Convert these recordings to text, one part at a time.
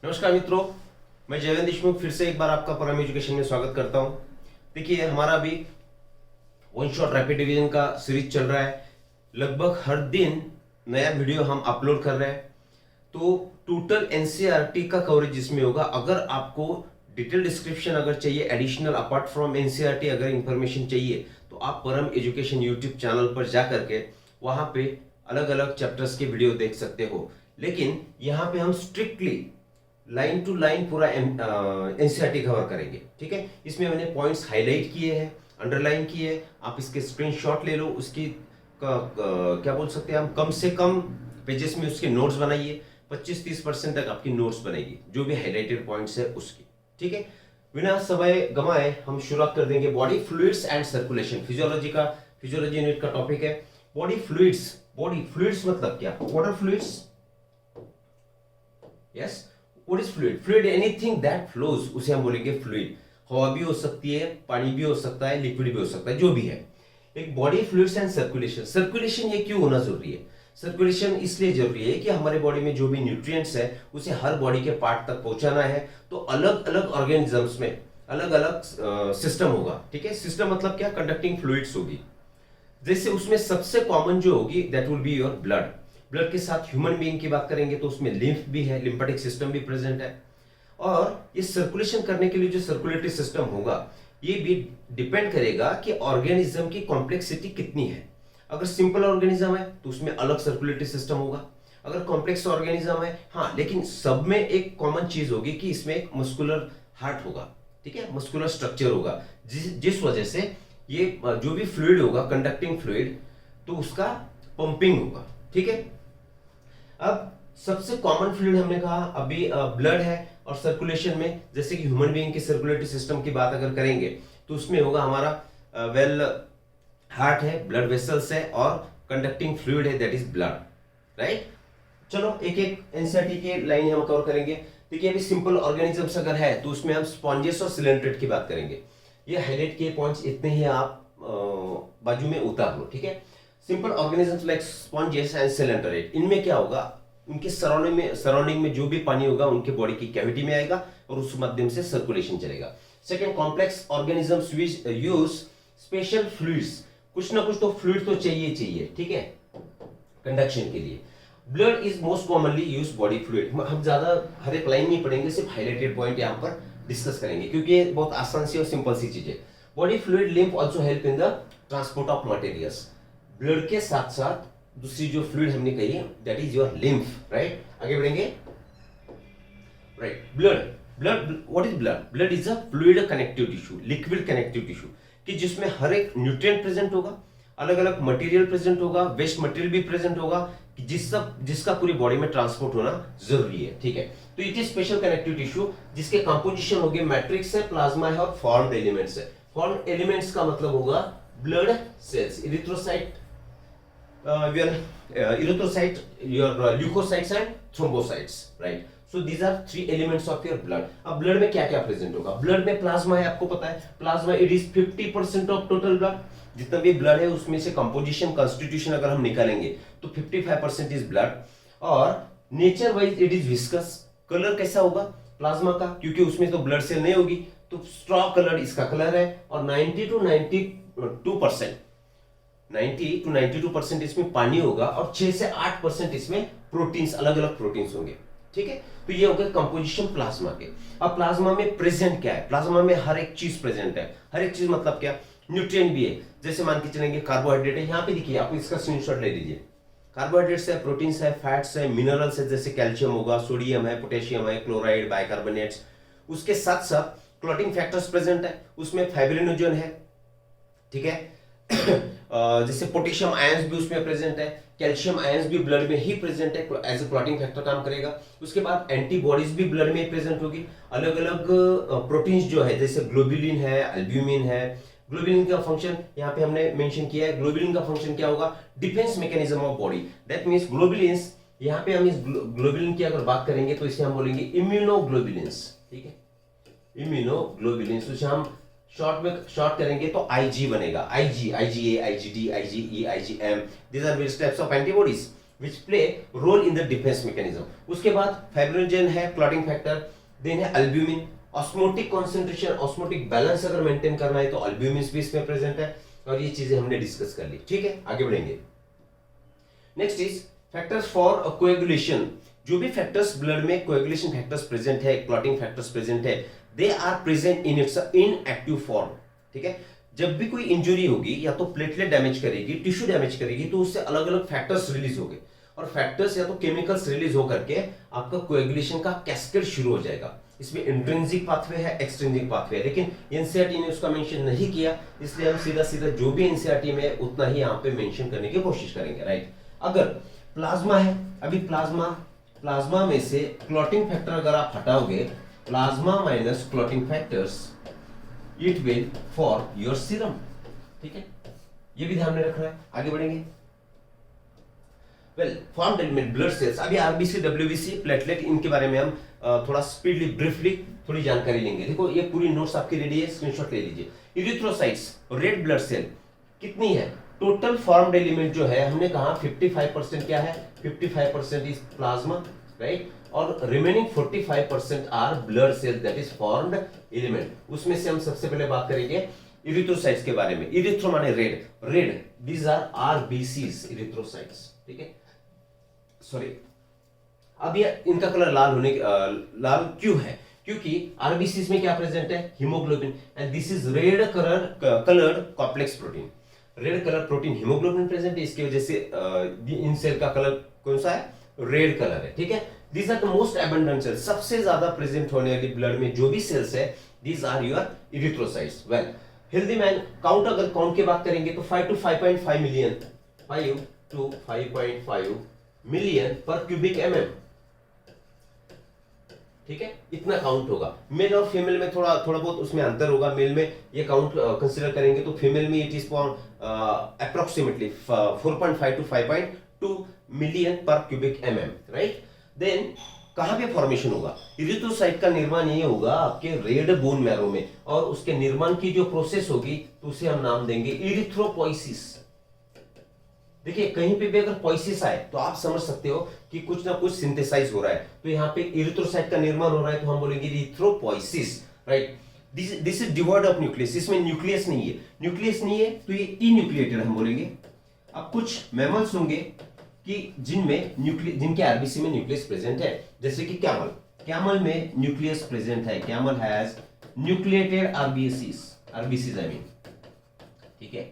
नमस्कार मित्रों, मैं जयवेंद्र देशमुख फिर से एक बार आपका परम एजुकेशन में स्वागत करता हूं। देखिए, हमारा अभी वन शॉट रैपिड रिवीजन का सीरीज चल रहा है। लगभग हर दिन नया वीडियो हम अपलोड कर रहे हैं। तो टोटल एनसीईआरटी का कवरेज जिसमें होगा। अगर आपको डिटेल डिस्क्रिप्शन अगर चाहिए, एडिशनल अपार्ट फ्रॉम एनसीईआरटी अगर इंफॉर्मेशन चाहिए, तो आप परम एजुकेशन यूट्यूब चैनल पर जा करके वहां पे अलग अलग चैप्टर्स के वीडियो देख सकते हो। लेकिन यहाँ पे हम स्ट्रिक्टली लाइन टू लाइन पूरा एनसीईआरटी कवर करेंगे। ठीक है, इसमें मैंने पॉइंट्स हाईलाइट किए हैं, अंडरलाइन किए हैं। आप इसके स्क्रीनशॉट ले लो, उसकी क्या बोल सकते हैं हम, कम से कम पेजेस में उसके नोट्स बनाइए। 25-30% तक आपकी नोट्स बनेगी, जो भी हाईलाइटेड पॉइंट्स है उसकी। ठीक है, बिना समय गंवाए हम शुरुआत कर देंगे। Body fluids and circulation, physiology unit का टॉपिक है। बॉडी फ्लूइड्स मतलब क्या? Water fluids, yes. What is fluid? Fluid anything that flows, उसे हम बोलेंगे फ्लूइड। हवा भी हो सकती है, पानी भी हो सकता है, लिक्विड भी हो सकता है, जो भी है। एक बॉडी फ्लूइड्स एंड सर्कुलेशन ये क्यों होना जरूरी है? सर्कुलेशन इसलिए जरूरी है कि हमारे बॉडी में जो भी न्यूट्रिएंट्स है उसे हर बॉडी के पार्ट तक पहुंचाना है। तो अलग अलग ऑर्गेनिजम्स में अलग अलग सिस्टम होगा। ठीक है, सिस्टम मतलब क्या? कंडक्टिंग फ्लूइड्स होगी। जैसे उसमें सबसे कॉमन जो होगी that will be your blood के साथ ह्यूमन बीइंग की बात करेंगे तो उसमें लिम्फ भी है, लिम्फेटिक सिस्टम भी प्रेजेंट है। और ये सर्कुलेशन करने के लिए जो सर्कुलेटरी सिस्टम होगा ये भी डिपेंड करेगा कि ऑर्गेनिज्म की कॉम्प्लेक्सिटी कितनी है। अगर सिंपल ऑर्गेनिज्म है तो उसमें अलग सर्कुलेटरी सिस्टम होगा। अगर कॉम्प्लेक्स ऑर्गेनिज्म है, हाँ, लेकिन सब में एक कॉमन चीज होगी कि इसमें एक मस्कुलर हार्ट होगा। ठीक है, मस्कुलर स्ट्रक्चर होगा, जिस वजह से ये जो भी फ्लूइड होगा, कंडक्टिंग फ्लूइड, तो उसका पंपिंग होगा। ठीक है, अब सबसे कॉमन फ्लूइड हमने कहा अभी ब्लड है। और सर्कुलेशन में जैसे कि ह्यूमन बीइंग की सर्कुलेटरी सिस्टम की बात अगर करेंगे तो उसमें होगा हमारा हार्ट है, ब्लड वेसल्स है और कंडक्टिंग फ्लूइड है, दैट इज ब्लड। राइट, चलो एक एक एनसीईआरटी की लाइन हम कवर करेंगे। देखिए, अभी सिंपल ऑर्गेनिजम्स अगर है तो उसमें हम स्पॉन्जेस और सिलेंट्रेट की बात करेंगे। ये हाईलाइट किए पॉइंट्स इतने ही आप बाजू में उतार लो। ठीक है, simple organisms like sponges and coelenterate, इनमें क्या होगा? उनके सराउंडिंग में जो भी पानी होगा उनके बॉडी की कैविटी में आएगा और उस माध्यम से सर्कुलेशन चलेगा। Second, complex organisms which use special fluids, कुछ ना कुछ तो फ्लूइड तो चाहिए। ठीक है, कंडक्शन के लिए। Blood is most commonly use body fluid. हम ज्यादा हर एक लाइन नहीं पढ़ेंगे, सिर्फ हाईलाइटेड पॉइंट यहाँ पर डिस्कस करेंगे क्योंकि ये बहुत आसान सी और सिंपल सी चीज है। Body fluid lymph also help in the transport of materials. Blood के साथ साथ दूसरी जो फ्लूइड हमने कही है that is your lymph. Right, आगे बढ़ेंगे। Right, blood what is blood? Blood is a fluid connective tissue, liquid connective tissue, कि जिसमें हर एक न्यूट्रिएंट प्रेजेंट होगा, अलग अलग मटेरियल प्रेजेंट होगा, वेस्ट मटेरियल भी प्रेजेंट होगा, कि जिसका पूरी बॉडी में ट्रांसपोर्ट होना जरूरी है। ठीक है, तो it is special connective tissue जिसके कंपोजिशन होगी मैट्रिक्स है, प्लाज्मा है और फॉर्म्ड एलिमेंट्स है। फॉर्म्ड एलिमेंट्स का मतलब होगा blood cells, erythrocyte, erythrocyte, your leukocytes and thrombocytes, right? So these are three elements of your blood. अब ब्लड में क्या क्या प्रेजेंट होगा? ब्लड में प्लाज्मा है, आपको पता है plasma it is 50% of total blood. जितना भी ब्लड है उसमें से कंपोजिशन, कॉन्स्टिट्यूशन अगर हम निकालेंगे तो 55% इज ब्लड। और nature wise it is viscous. Colour कैसा होगा प्लाज्मा का? क्योंकि उसमें तो ब्लड सेल नहीं होगी तो स्ट्रॉ कलर इसका कलर है। और 90 to 92% इसमें पानी होगा और 6 से 8% इसमें प्रोटीन्स, अलग अलग प्रोटीन्स होंगे। ठीक है, तो ये हो गया कंपोजिशन प्लाज्मा के। अब प्लाज्मा में प्रेजेंट क्या है? प्लाज्मा में हर एक चीज प्रेजेंट है। हर एक चीज मतलब क्या? न्यूट्रिएंट भी है। जैसे मान के चलेंगे कार्बोहाइड्रेट है, यहाँ पे देखिए, आप इसका स्क्रीनशॉट ले लीजिए। कार्बोहाइड्रेट्स है, प्रोटीन्स है, फैट्स है, मिनरल्स है, जैसे कैल्शियम होगा, सोडियम है, पोटेशियम है, क्लोराइड, बाइकार्बोनेट्स। उसके साथ साथ क्लॉटिंग फैक्टर्स प्रेजेंट है, उसमें फाइब्रिनोजन है। ठीक है, जैसे पोटेशियम आयंस भी उसमें प्रेजेंट है, कैल्शियम आयंस भी ब्लड में ही प्रेजेंट है, एज ए क्लॉटिंग फैक्टर काम करेगा। उसके बाद एंटीबॉडीज भी ब्लड में प्रेजेंट होगी। अलग अलग प्रोटीन्स जो है, जैसे ग्लोबुलिन है, एल्ब्यूमिन है। ग्लोबुलिन का फंक्शन यहाँ पे हमने मेंशन किया है। ग्लोबुलिन का फंक्शन क्या होगा? Defence mechanism of body. That means globulins, यहाँ पे हम इस ग्लोबुलिन की अगर बात करेंगे तो इसे हम बोलेंगे इम्यूनोग्लोबुलिन्स। ठीक है, इम्यूनोग्लोबुलिन्स, उसे हम शॉर्ट करेंगे तो आईजी बनेगा। Ig, IgA, IgD, IgE, IgM, these are various types of antibodies which play role in the defence mechanism. उसके बाद फाइब्रिनोजन है, क्लॉटिंग फैक्टर, देन है albumin. Osmotic concentration, osmotic balance अगर मेंटेन करना है तो अल्ब्यूमिन भी इसमें प्रेजेंट है, और ये चीजें हमने डिस्कस कर ली। ठीक है, आगे बढ़ेंगे। Next is factors for coagulation. जो भी फैक्टर्स ब्लड में कोएगुलेशन फैक्टर्स प्रेजेंट है, क्लॉटिंग फैक्टर्स प्रेजेंट है, they are present in its inactive form. ठीक है, जब भी कोई इंजुरी होगी या तो प्लेटलेट डैमेज करेगी, टिश्यू डैमेज करेगी, तो उससे अलग अलग फैक्टर्स रिलीज होंगे, और फैक्टर्स या तो केमिकल्स रिलीज होकर के आपका कोएगुलेशन का कैस्केड शुरू हो जाएगा। इसमें इंट्रिंसिक पाथवे है, एक्सट्रिंसिक पाथवे है, लेकिन एनसीईआरटी ने उसका मेंशन नहीं किया, इसलिए हम सीधा सीधा जो भी एनसीईआरटी में उतना ही यहाँ पे मेंशन करने की कोशिश करेंगे। राइट, अगर प्लाज्मा है, अभी प्लाज्मा में से क्लॉटिंग फैक्टर अगर आप हटाओगे, plasma minus clotting factors, it will for your serum. ठीक है, ये भी ध्यान में रखना है। आगे बढ़ेंगे। Well, formed element blood cells, अभी आरबीसी, डब्ल्यूबीसी, प्लेटलेट, इनके बारे में हम थोड़ा स्पीडली ब्रीफली थोड़ी जानकारी लेंगे। देखो, ये पूरी नोट्स आपकी रेडी है, स्क्रीनशॉट ले लीजिए। इरिथ्रोसाइट्स, रेड ब्लड सेल कितनी है? टोटल फॉर्म्ड एलिमेंट जो है, हमने कहा 55% क्या है, 55% इज प्लाज्मा, राइट, और remaining 45% are blood cell, that is formed element. उसमें से हम सबसे पहले बात करेंगे इरिथ्रोसाइट्स के बारे में। इरिथ्रो माने red, these are RBCs, erythrocytes. ठीक है, सॉरी, अब ये इनका कलर लाल क्यों है? क्योंकि आरबीसीज में क्या प्रेजेंट है? Haemoglobin, and this is red coloured complex protein. Red colour protein haemoglobin present है, इसकी वजह से इन सेल का कलर कौन सा है? रेड कलर है। ठीक है, these are the most abundant cells, सबसे ज्यादा प्रेजेंट होने वाली ब्लड में जो भी सेल्स है, these are your erythrocytes. Well, healthy man count, अगर काउंट की बात करेंगे तो 5 to 5.5 million, 5 to 5.5 million per cubic mm. ठीक है, इतना काउंट होगा। मेल और फीमेल में थोड़ा बहुत उसमें अंतर होगा। मेल में ये काउंट कंसीडर करेंगे तो फीमेल में it is approximately 4.5 to 5.2 million per cubic MM, right. Then कहां पे फॉर्मेशन होगा? इरिथ्रोसाइट का निर्माण ये होगा आपके रेड बोन मैरो में, और उसके निर्माण की जो प्रोसेस होगी तो उसे हम नाम देंगे इरिथ्रोपोइसिस। देखिए, कहीं पे भी अगर पोइसिस आए तो आप समझ सकते हो कि कुछ ना कुछ सिंथेसाइज हो रहा है, तो यहाँ पे इरिथ्रोसाइट का निर्माण हो रहा है, तो हम बोलेंगे erythropoiesis, right. This is devoid of nucleus, इसमें न्यूक्लियस नहीं है तो ये इन्यूक्लिएटेड हम बोलेंगे। अब कुछ मैमल्स होंगे कि जिनके आरबीसी में न्यूक्लियस प्रेजेंट है, जैसे कि कैमल में न्यूक्लियस प्रेजेंट है, camel has nucleated RBCs I mean, ठीक है।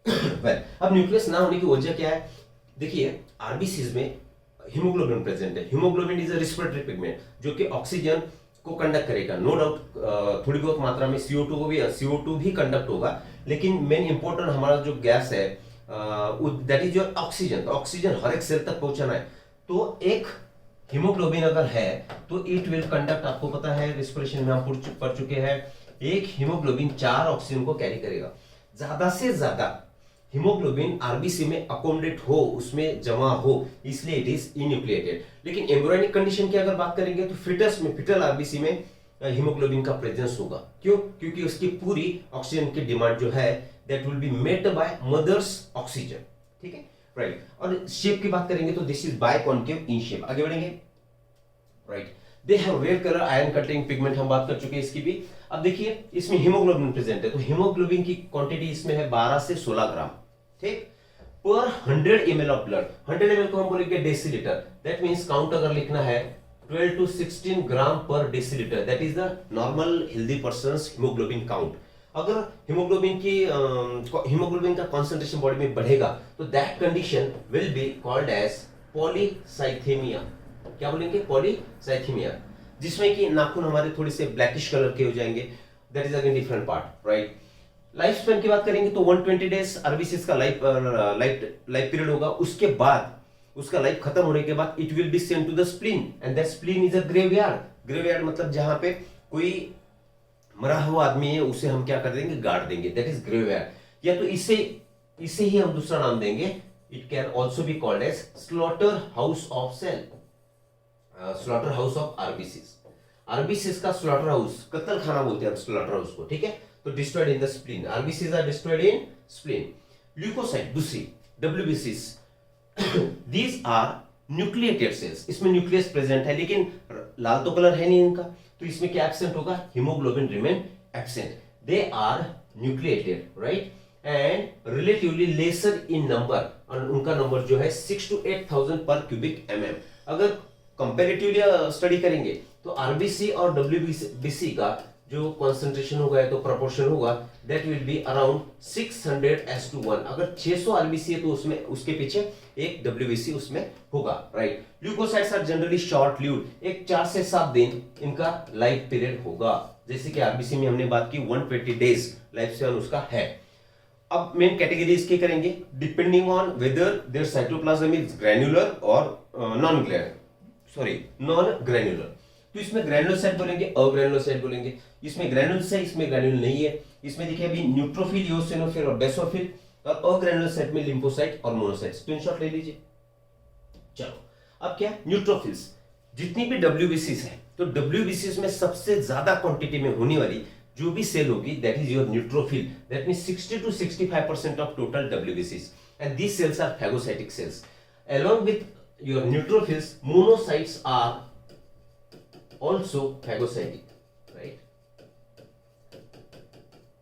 अब न्यूक्लियस ना होने की वजह क्या है? देखिए, आरबीसीज में हीमोग्लोबिन प्रेजेंट है। Haemoglobin is a respiratory pigment जो कि ऑक्सीजन को कंडक्ट करेगा, नो डाउट। थोड़ी बहुत मात्रा में CO2 भी कंडक्ट होगा, लेकिन मेन इंपॉर्टेंट हमारा जो गैस है दैट इज योर ऑक्सीजन। तो ऑक्सीजन हर एक सेल तक पहुंचाना है, तो एक हीमोग्लोबिन अगर है तो इट विल कंडक्ट, आपको पता है रेस्पिरेशन में हम पढ़ चुके हैं, एक हीमोग्लोबिन 4 ऑक्सीजन को कैरी करेगा। ज्यादा से ज्यादा हीमोग्लोबिन आरबीसी में अकोमोडेट हो, उसमें जमा हो, इसलिए इट इज इन्यूक्लिएटेड। लेकिन एम्ब्रियोनिक कंडीशन की अगर बात करेंगे तो फीटल आरबीसी में हीमोग्लोबिन का प्रेजेंस होगा। क्यों? क्योंकि उसकी पूरी ऑक्सीजन की डिमांड जो है that will be met by mother's oxygen, ठीक है, राइट। और शेप की बात करेंगे तो this is biconcave in shape. आगे बढ़ेंगे, right. They have red colour iron containing pigment, हम बात कर चुके हैं इसकी भी। अब देखिए, इसमें हीमोग्लोबिन प्रेजेंट है, तो हीमोग्लोबिन की क्वांटिटी इसमें है 12 से 16 ग्राम, ठीक, पर 100 ml ऑफ ब्लड। 100 ml को हम बोलेंगे डेसीलीटर, दैट मींस काउंट अगर लिखना है 12 to 16 gram per decilitre, that is the normal healthy person's haemoglobin count. अगर हीमोग्लोबिन का कंसंट्रेशन बॉडी में बढ़ेगा तो that condition will be called as polycythaemia. क्या बोलेंगे? पॉलीसाइथेमिया, जिसमें कि नाखून हमारे थोड़े से ब्लैकिश कलर के हो जाएंगे, that is again different part, right. Life span की बात करेंगे तो 120 डेज आरबीसीज का लाइफ पीरियड होगा। उसके बाद उसका लाइफ खत्म होने के बाद it will be sent to the spleen, and that spleen is a graveyard मतलब जहां पे कोई मरा हुआ आदमी है उसे हम क्या कर देंगे? गाड़ देंगे, दैट इज ग्रेवयार्ड। या तो इसे ही हम दूसरा नाम देंगे, it can also be called as slaughter house of cell, slaughter house of RBCs. RBCs का स्लॉटर हाउस, कत्ल खाना बोलते हैं हम स्लॉटर हाउस को, ठीक है। तो destroyed in the spleen, RBCs are destroyed in spleen. Leucocyte दूसरी, डब्ल्यूबीसीज दीज आर न्यूक्लिएटेड सेल्स, इसमें न्यूक्लियस प्रेजेंट है लेकिन लाल तो कलर है नहीं इनका, तो इसमें क्या एब्सेंट होगा, haemoglobin remain absent. They are nucleated, right, and relatively lesser in number, और उनका नंबर जो है 6 to 8,000 पर क्यूबिक mm। अगर कंपेरेटिवली स्टडी करेंगे तो आरबीसी और डब्ल्यूबीसी का जो कॉन्सेंट्रेशन होगा तो प्रोपोर्शन होगा, दैट विल बी अराउंड 600:1। अगर 600 आरबीसी है तो उसमें उसके पीछे एक डब्ल्यूबीसी उसमें होगा, right. Leucocytes are generally short lived, एक 4 से 7 दिन इनका लाइफ पीरियड होगा, जैसे कि आरबीसी में हमने बात की 120 डेज लाइफ स्पैन उसका है। अब मेन कैटेगरी इसकी करेंगे depending on whether their cytoplasm is granular और नॉन ग्रैन्युलर। तो इसमें ग्रैन्युलर साइट बोलेंगे, अग्रैन्युलर साइट बोलेंगे। इसमें ग्रैन्युलर है, इसमें ग्रैन्युलर नहीं है। इसमें देखिए अभी न्यूट्रोफिल, इओसिनोफिल और बेसोफिल, और अग्रैन्युलर साइट में लिम्फोसाइट और मोनोसाइट्स। तो इन शॉर्ट ले लीजिए। चलो अब क्या, न्यूट्रोफिल्स जितनी भी डब्ल्यूबीसीज है, तो डब्ल्यूबीसीज में सबसे ज्यादा क्वांटिटी में होने वाली जो भी सेल होगी that is your neutrophil, that means 60 to 65% of total डब्ल्यूबीसीज, and these cells are phagocytic cells। along with your neutrophils, monocytes are also phagocytic, right?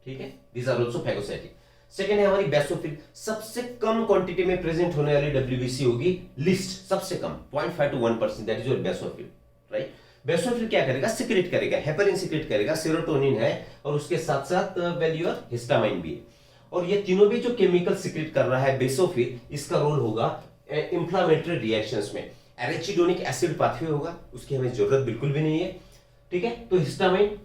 ठीक है, these are also phagocytic। Second है हमारी बेसोफिल, सबसे कम quantity में present होने वाली WBC होगी लिस्ट, सबसे कम 0.5 to 1%, that is your basophil, right. Basophil क्या करेगा, सिक्रेट करेगा, हेपरिन सिक्रेट करेगा, सेरोटोनिन है और उसके साथ साथ वैल्यूअर हिस्टामाइन भी है। और ये तीनों भी जो केमिकल सिक्रेट कर रहा है बेसोफिल, इसका रोल होगा इंफ्लामेटरी रिएक्शंस में। एराचिडोनिक एसिड पाथवे होगा, उसकी हमें जरूरत बिल्कुल भी नहीं है, ठीक है। तो हिस्टामाइन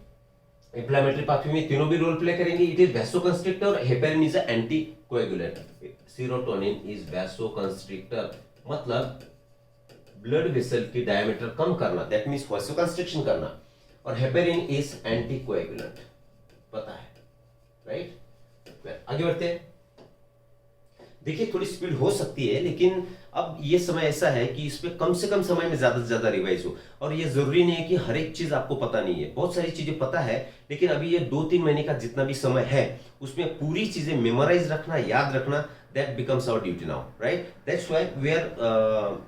इंफ्लेमेटरी पाथवे में तीनों भी रोल प्ले करेंगे। इट इज वैसोकंस्ट्रिक्टर और heparin is anticoagulant. Serotonin is vasoconstrictor, मतलब ब्लड वेसल की डायमीटर कम करना, दैट मींस वैसोकंस्ट्रिक्शन करना, और हेपेरिन इज एंटीकोएगुलेंट, पता है, राइट। आगे बढ़ते हैं। देखिए थोड़ी स्पीड हो सकती है, लेकिन अब ये समय ऐसा है कि इस पे कम से कम समय में ज्यादा से ज्यादा रिवाइज हो, और ये जरूरी नहीं है कि हर एक चीज आपको पता नहीं है, बहुत सारी चीजें पता है, लेकिन अभी ये 2-3 महीने का जितना भी समय है उसमें पूरी चीजें मेमोराइज रखना, याद रखना, that becomes our duty now, right. That's why we are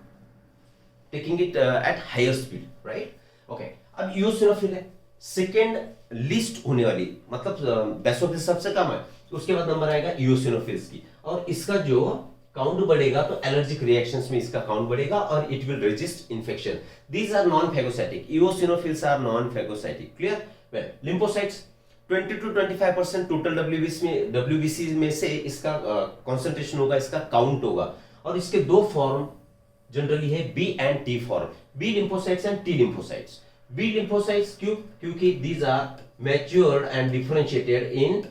taking it at higher speed, right, okay. अब इओसिनोफिल है, सेकेंड लिस्ट होने वाली, मतलब बेसोफिल सबसे कम है, उसके बाद नंबर आएगा इओसिनोफिल्स की, और इसका जो काउंट बढ़ेगा तो एलर्जिक रिएक्शंस में इसका काउंट बढ़ेगा और it will resist infection. These are non phagocytic, eosinophils are non phagocytic, clear. Well, lymphocytes 20 to 25% total WBC में से इसका कॉन्सेंट्रेशन होगा, इसका काउंट होगा, और इसके दो फॉर्म जनरली है, B and T form, B lymphocytes and T lymphocytes. B lymphocytes क्यों, क्योंकि these are matured and differentiated in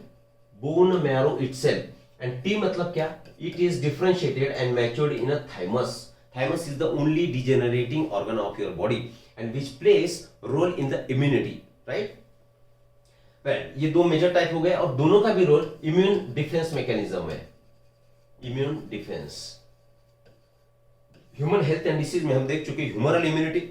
bone marrow itself, and T मतलब क्या, it is differentiated and matured in a thymus. Thymus is the only degenerating organ of your body and which plays role in the immunity, right? Well, ये दो major type हो गए, और दोनों का भी रोल इम्यून डिफेंस मैकेनिज्म है। Immune defence, human health and disease में हम देख चुके ह्यूमरल इम्यूनिटी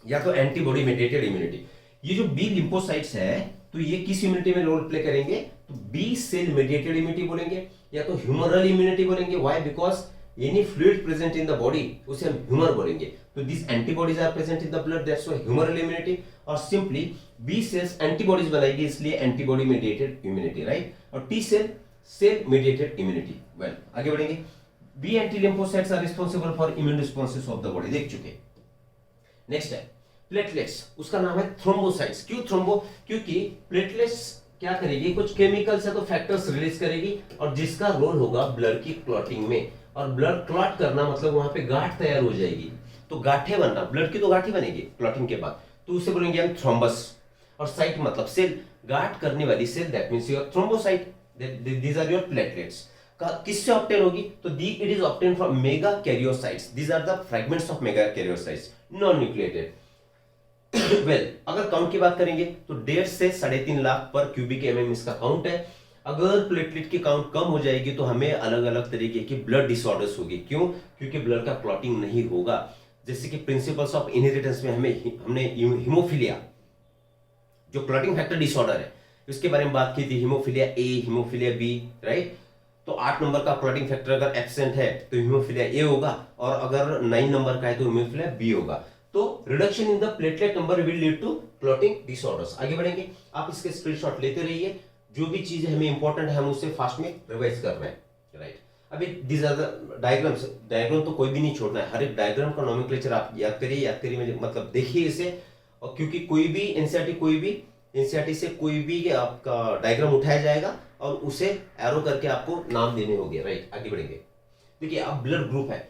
या तो एंटीबॉडी मेडिएटेड इम्यूनिटी। ये जो बी लिम्फोसाइट्स है, तो ये किस इम्यूनिटी में रोल प्ले करेंगे, तो बी सेल मेडिएटेड इम्यूनिटी बोलेंगे या तो ह्यूमरल इम्यूनिटी बोलेंगे। Why, because any fluid present in the body उसे हम ह्यूमर बोलेंगे, तो this antibodies are present in the blood, that's why humoral immunity. और सिंपली बी सेल्स एंटीबॉडीज बनाएगी, इसलिए एंटीबॉडी मेडिएटेड इम्यूनिटी, राइट। और T cell cell mediated immunity. Well, आगे बढ़ेंगे। B anti lymphocytes are responsible for immune responses of the body, देख चुके। Next है platelets, उसका नाम है थ्रोम्बोसाइट्स। क्यों थ्रोम्बो, क्योंकि प्लेटलेट्स क्या करेगी, कुछ केमिकल्स है तो फैक्टर्स रिलीज करेगी, और जिसका रोल होगा ब्लड की क्लॉटिंग में, और ब्लड क्लॉट करना मतलब वहां पे गांठ तैयार हो जाएगी, तो गांठें बनना, ब्लड की तो गांठ ही बनेगी क्लॉटिंग के बाद, तो उसे बोलेंगे हम थ्रोम्बस। और साइट मतलब सेल, गांठ करने वाली cell, that means your thrombocyte, these are your platelets. किससे ऑब्टेन होगी, तो it is obtain from megakaryocytes, these are the fragments of megakaryocytes, non nucleated. Well, अगर काउंट की बात करेंगे तो 1.5 से 3.5 लाख पर क्यूबिक एमएम इसका काउंट है। अगर प्लेटलेट की काउंट कम हो जाएगी तो हमें अलग अलग तरीके की ब्लड डिसऑर्डर्स होगी। क्यों, क्योंकि ब्लड का क्लॉटिंग नहीं होगा। जैसे कि प्रिंसिपल्स ऑफ इनहेरिटेंस में हमने हीमोफीलिया, जो क्लॉटिंग फैक्टर डिसऑर्डर है, इसके बारे में बात की थी, haemophilia A, haemophilia B, right. तो 8 नंबर का क्लॉटिंग फैक्टर अगर एब्सेंट है तो हीमोफिलिया ए होगा, और अगर 9 नंबर का है तो हीमोफिलिया बी होगा। तो reduction in the platelet number will lead to clotting disorders. आगे बढ़ेंगे, आप इसके स्क्रीनशॉट लेते रहिए, जो भी चीजें हमें इंपॉर्टेंट है हम उससे फास्ट में रिवाइज कर रहे हैं, राइट। अभी these are the diagrams, diagram तो कोई भी नहीं छोड़ना है, हर एक डायग्राम का नोमेनक्लेचर आप याद करिए मतलब देखिए इसे, और क्योंकि कोई भी एनसीईआरटी से कोई भी आपका डायग्राम उठाया जाएगा और उसे एरो करके आपको नाम देने होंगे, राइट। आगे बढ़ेंगे, देखिए अब ब्लड ग्रुप है,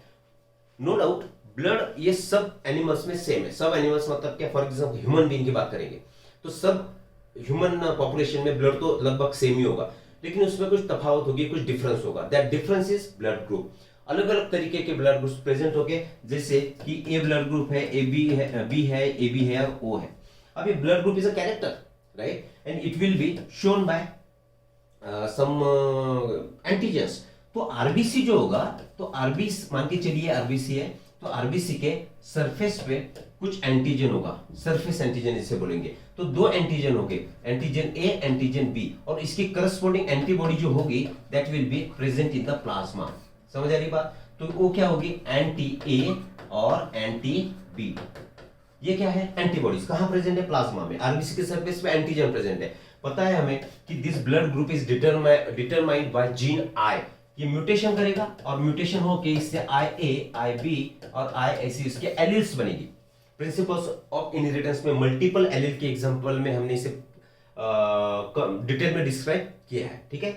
नो डाउट ब्लड ये सब एनिमल्स में सेम है। सब एनिमल्स मतलब क्या, फॉर एग्जाम्पल ह्यूमन बीइंग की बात करेंगे तो सब ह्यूमन पॉपुलेशन में ब्लड तो लगभग सेम ही होगा, लेकिन उसमें कुछ तफावत होगी, कुछ डिफरेंस होगा। That difference is blood group. अलग अलग तरीके के ब्लड ग्रुप प्रेजेंट होंगे, जैसे कि ए ब्लड ग्रुप है, ए बी है, बी है, ए बी है और ओ है। अब ये blood group is a character, right, and it will be shown by some antigens. तो आरबीसी जो होगा, तो आरबीसी मान के चलिए आरबीसी है, तो आरबीसी के सरफेस पे कुछ एंटीजन होगा, सरफेस एंटीजन इसे बोलेंगे। तो दो एंटीजन होंगे, एंटीजन ए, एंटीजन बी, और इसकी करस्पॉन्डिंग एंटीबॉडी जो होगी that will be present in the plasma. समझ आ रही बात? तो वो क्या होगी, एंटी ए और एंटी बी। ये क्या है, एंटीबॉडीज। कहां प्रेजेंट है, प्लाज्मा में। आरबीसी के सरफेस पे एंटीजन प्रेजेंट है। पता है हमें कि this blood group is determined by gene I. ये म्यूटेशन करेगा और म्यूटेशन होके इससे आई ए, आई बी और आई ऐसी इसके एलील्स बनेगी। प्रिंसिपल्स ऑफ इनहेरिटेंस में मल्टीपल एलील के एग्जांपल में हमने इसे डिटेल में डिस्क्राइब किया है, ठीक है।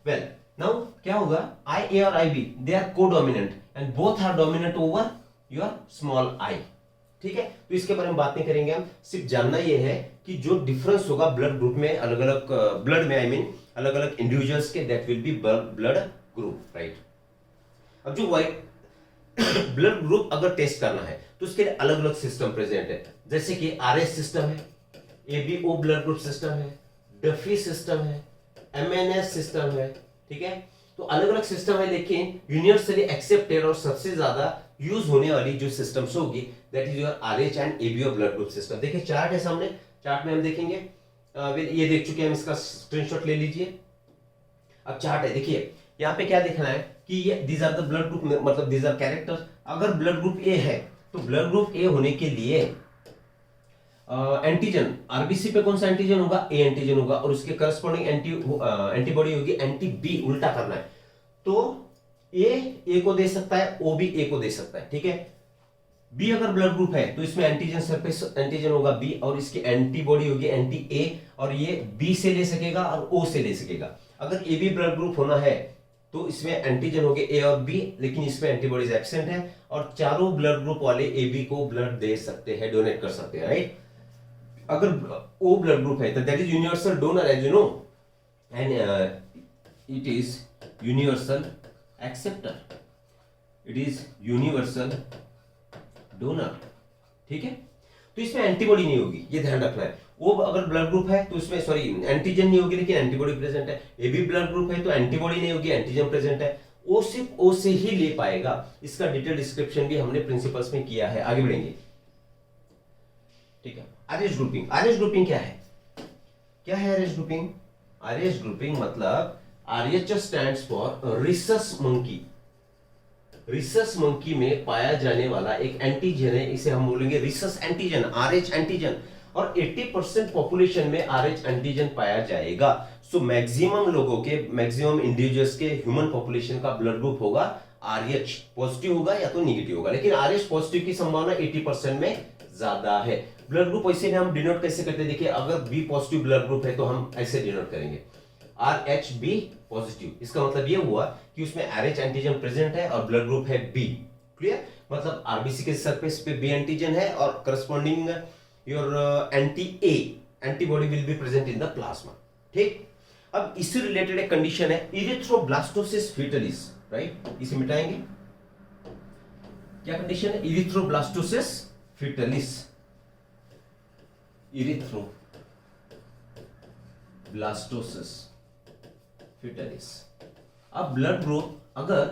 वेल नाउ क्या होगा, आई ए और I B they are codominant and both are dominant over your small I, ठीक है। तो इसके बारे में बात नहीं करेंगे हम, सिर्फ जानना यह है कि जो डिफरेंस होगा ब्लड ग्रुप में, अलग अलग ब्लड में, आई मीन अलग अलग इंडिविजुअल्स के, that will B blood group, right. अब जो व्हाइट ब्लड ग्रुप अगर टेस्ट करना है तो उसके लिए अलग अलग सिस्टम प्रेजेंट है, जैसे कि आरएस सिस्टम है, एबीओ ब्लड ग्रुप सिस्टम है, डफी सिस्टम है, एमएनएस सिस्टम है, ठीक है। तो अलग अलग सिस्टम है, लेकिन यूनिवर्सली एक्सेप्टेड और सबसे ज्यादा यूज होने वाली जो सिस्टम्स होगी that is your RH and ABO blood group system. देखिए चार्ट है सामने, चार्ट में हम देखेंगे, ये देख चुके हैं हम, इसका स्क्रीनशॉट ले लीजिए। अब चार्ट है, देखिए यहाँ पे क्या देखना है कि ये these are the blood group, मतलब दीज आर कैरेक्टर्स। अगर ब्लड ग्रुप ए है तो ब्लड ग्रुप ए होने के लिए एंटीजन, आरबीसी पे कौन सा एंटीजन होगा, ए एंटीजन होगा, और उसके करस्पॉन्डिंग एंटीबॉडी होगी एंटी बी। उल्टा करना है, तो ए को दे सकता है, ओ भी ए को दे सकता है, ठीक है। बी अगर ब्लड ग्रुप है तो इसमें एंटीजन सरफेस एंटीजन होगा बी, और इसकी एंटीबॉडी होगी एंटी ए, और ये बी से ले सकेगा और ओ से ले सकेगा। अगर ए बी ब्लड ग्रुप होना है तो इसमें एंटीजन होंगे ए और बी, लेकिन इसमें एंटीबॉडीज एब्सेंट है, और चारों ब्लड ग्रुप वाले ए बी को ब्लड दे सकते हैं, डोनेट कर सकते हैं, राइट। अगर ओ ब्लड ग्रुप है तो that is universal donor, as you know, and it is universal acceptor, it is universal donor, ठीक है। तो इसमें एंटीबॉडी नहीं होगी, ये ध्यान रखना है। वो अगर ब्लड ग्रुप है तो इसमें सॉरी एंटीजन नहीं होगी, लेकिन एंटीबॉडी प्रेजेंट है। ए बी ब्लड ग्रुप है तो एंटीबॉडी नहीं होगी, एंटीजन प्रेजेंट है। ओ सिर्फ ओ से ही ले पाएगा। इसका डिटेल डिस्क्रिप्शन भी हमने प्रिंसिपल्स में किया है, आगे बढ़ेंगे, ठीक है। आरएच ग्रुपिंग, आरएच ग्रुपिंग क्या है, क्या है आरएच ग्रुपिंग? आरएच ग्रुपिंग मतलब RH stands for rhesus monkey. Rhesus monkey में पाया जाने वाला एक एंटीजन है, इसे हम बोलेंगे रिसस एंटीजन, आरएच एंटीजन, और 80% पॉपुलेशन में आरएच एंटीजन पाया जाएगा। सो मैक्सिमम लोगों के, मैक्सिमम इंडिविजुअल्स के ह्यूमन पॉपुलेशन का ब्लड ग्रुप होगा आरएच पॉजिटिव होगा या तो नेगेटिव होगा, लेकिन आरएच पॉजिटिव की संभावना 80% में ज्यादा है। ब्लड ग्रुप ऐसे हम डिनोट कैसे करते हैं, देखिए अगर बी पॉजिटिव ब्लड ग्रुप है तो हम ऐसे डिनोट करेंगे आर एच बी पॉजिटिव। इसका मतलब ये हुआ कि उसमें आरएच एंटीजन प्रेजेंट है और ब्लड ग्रुप है बी। क्लियर? मतलब आरबीसी के सरफेस पे बी एंटीजन है और corresponding your anti A antibody will be present in the plasma, ठीक। अब इससे रिलेटेड एक कंडीशन है इरिथ्रोब्लास्टोसिस फीटलिस, राइट, इसे मिटाएंगे। क्या कंडीशन है? Erythroblastosis fetalis, erythroblastosis fetalis. अब ब्लड ग्रुप अगर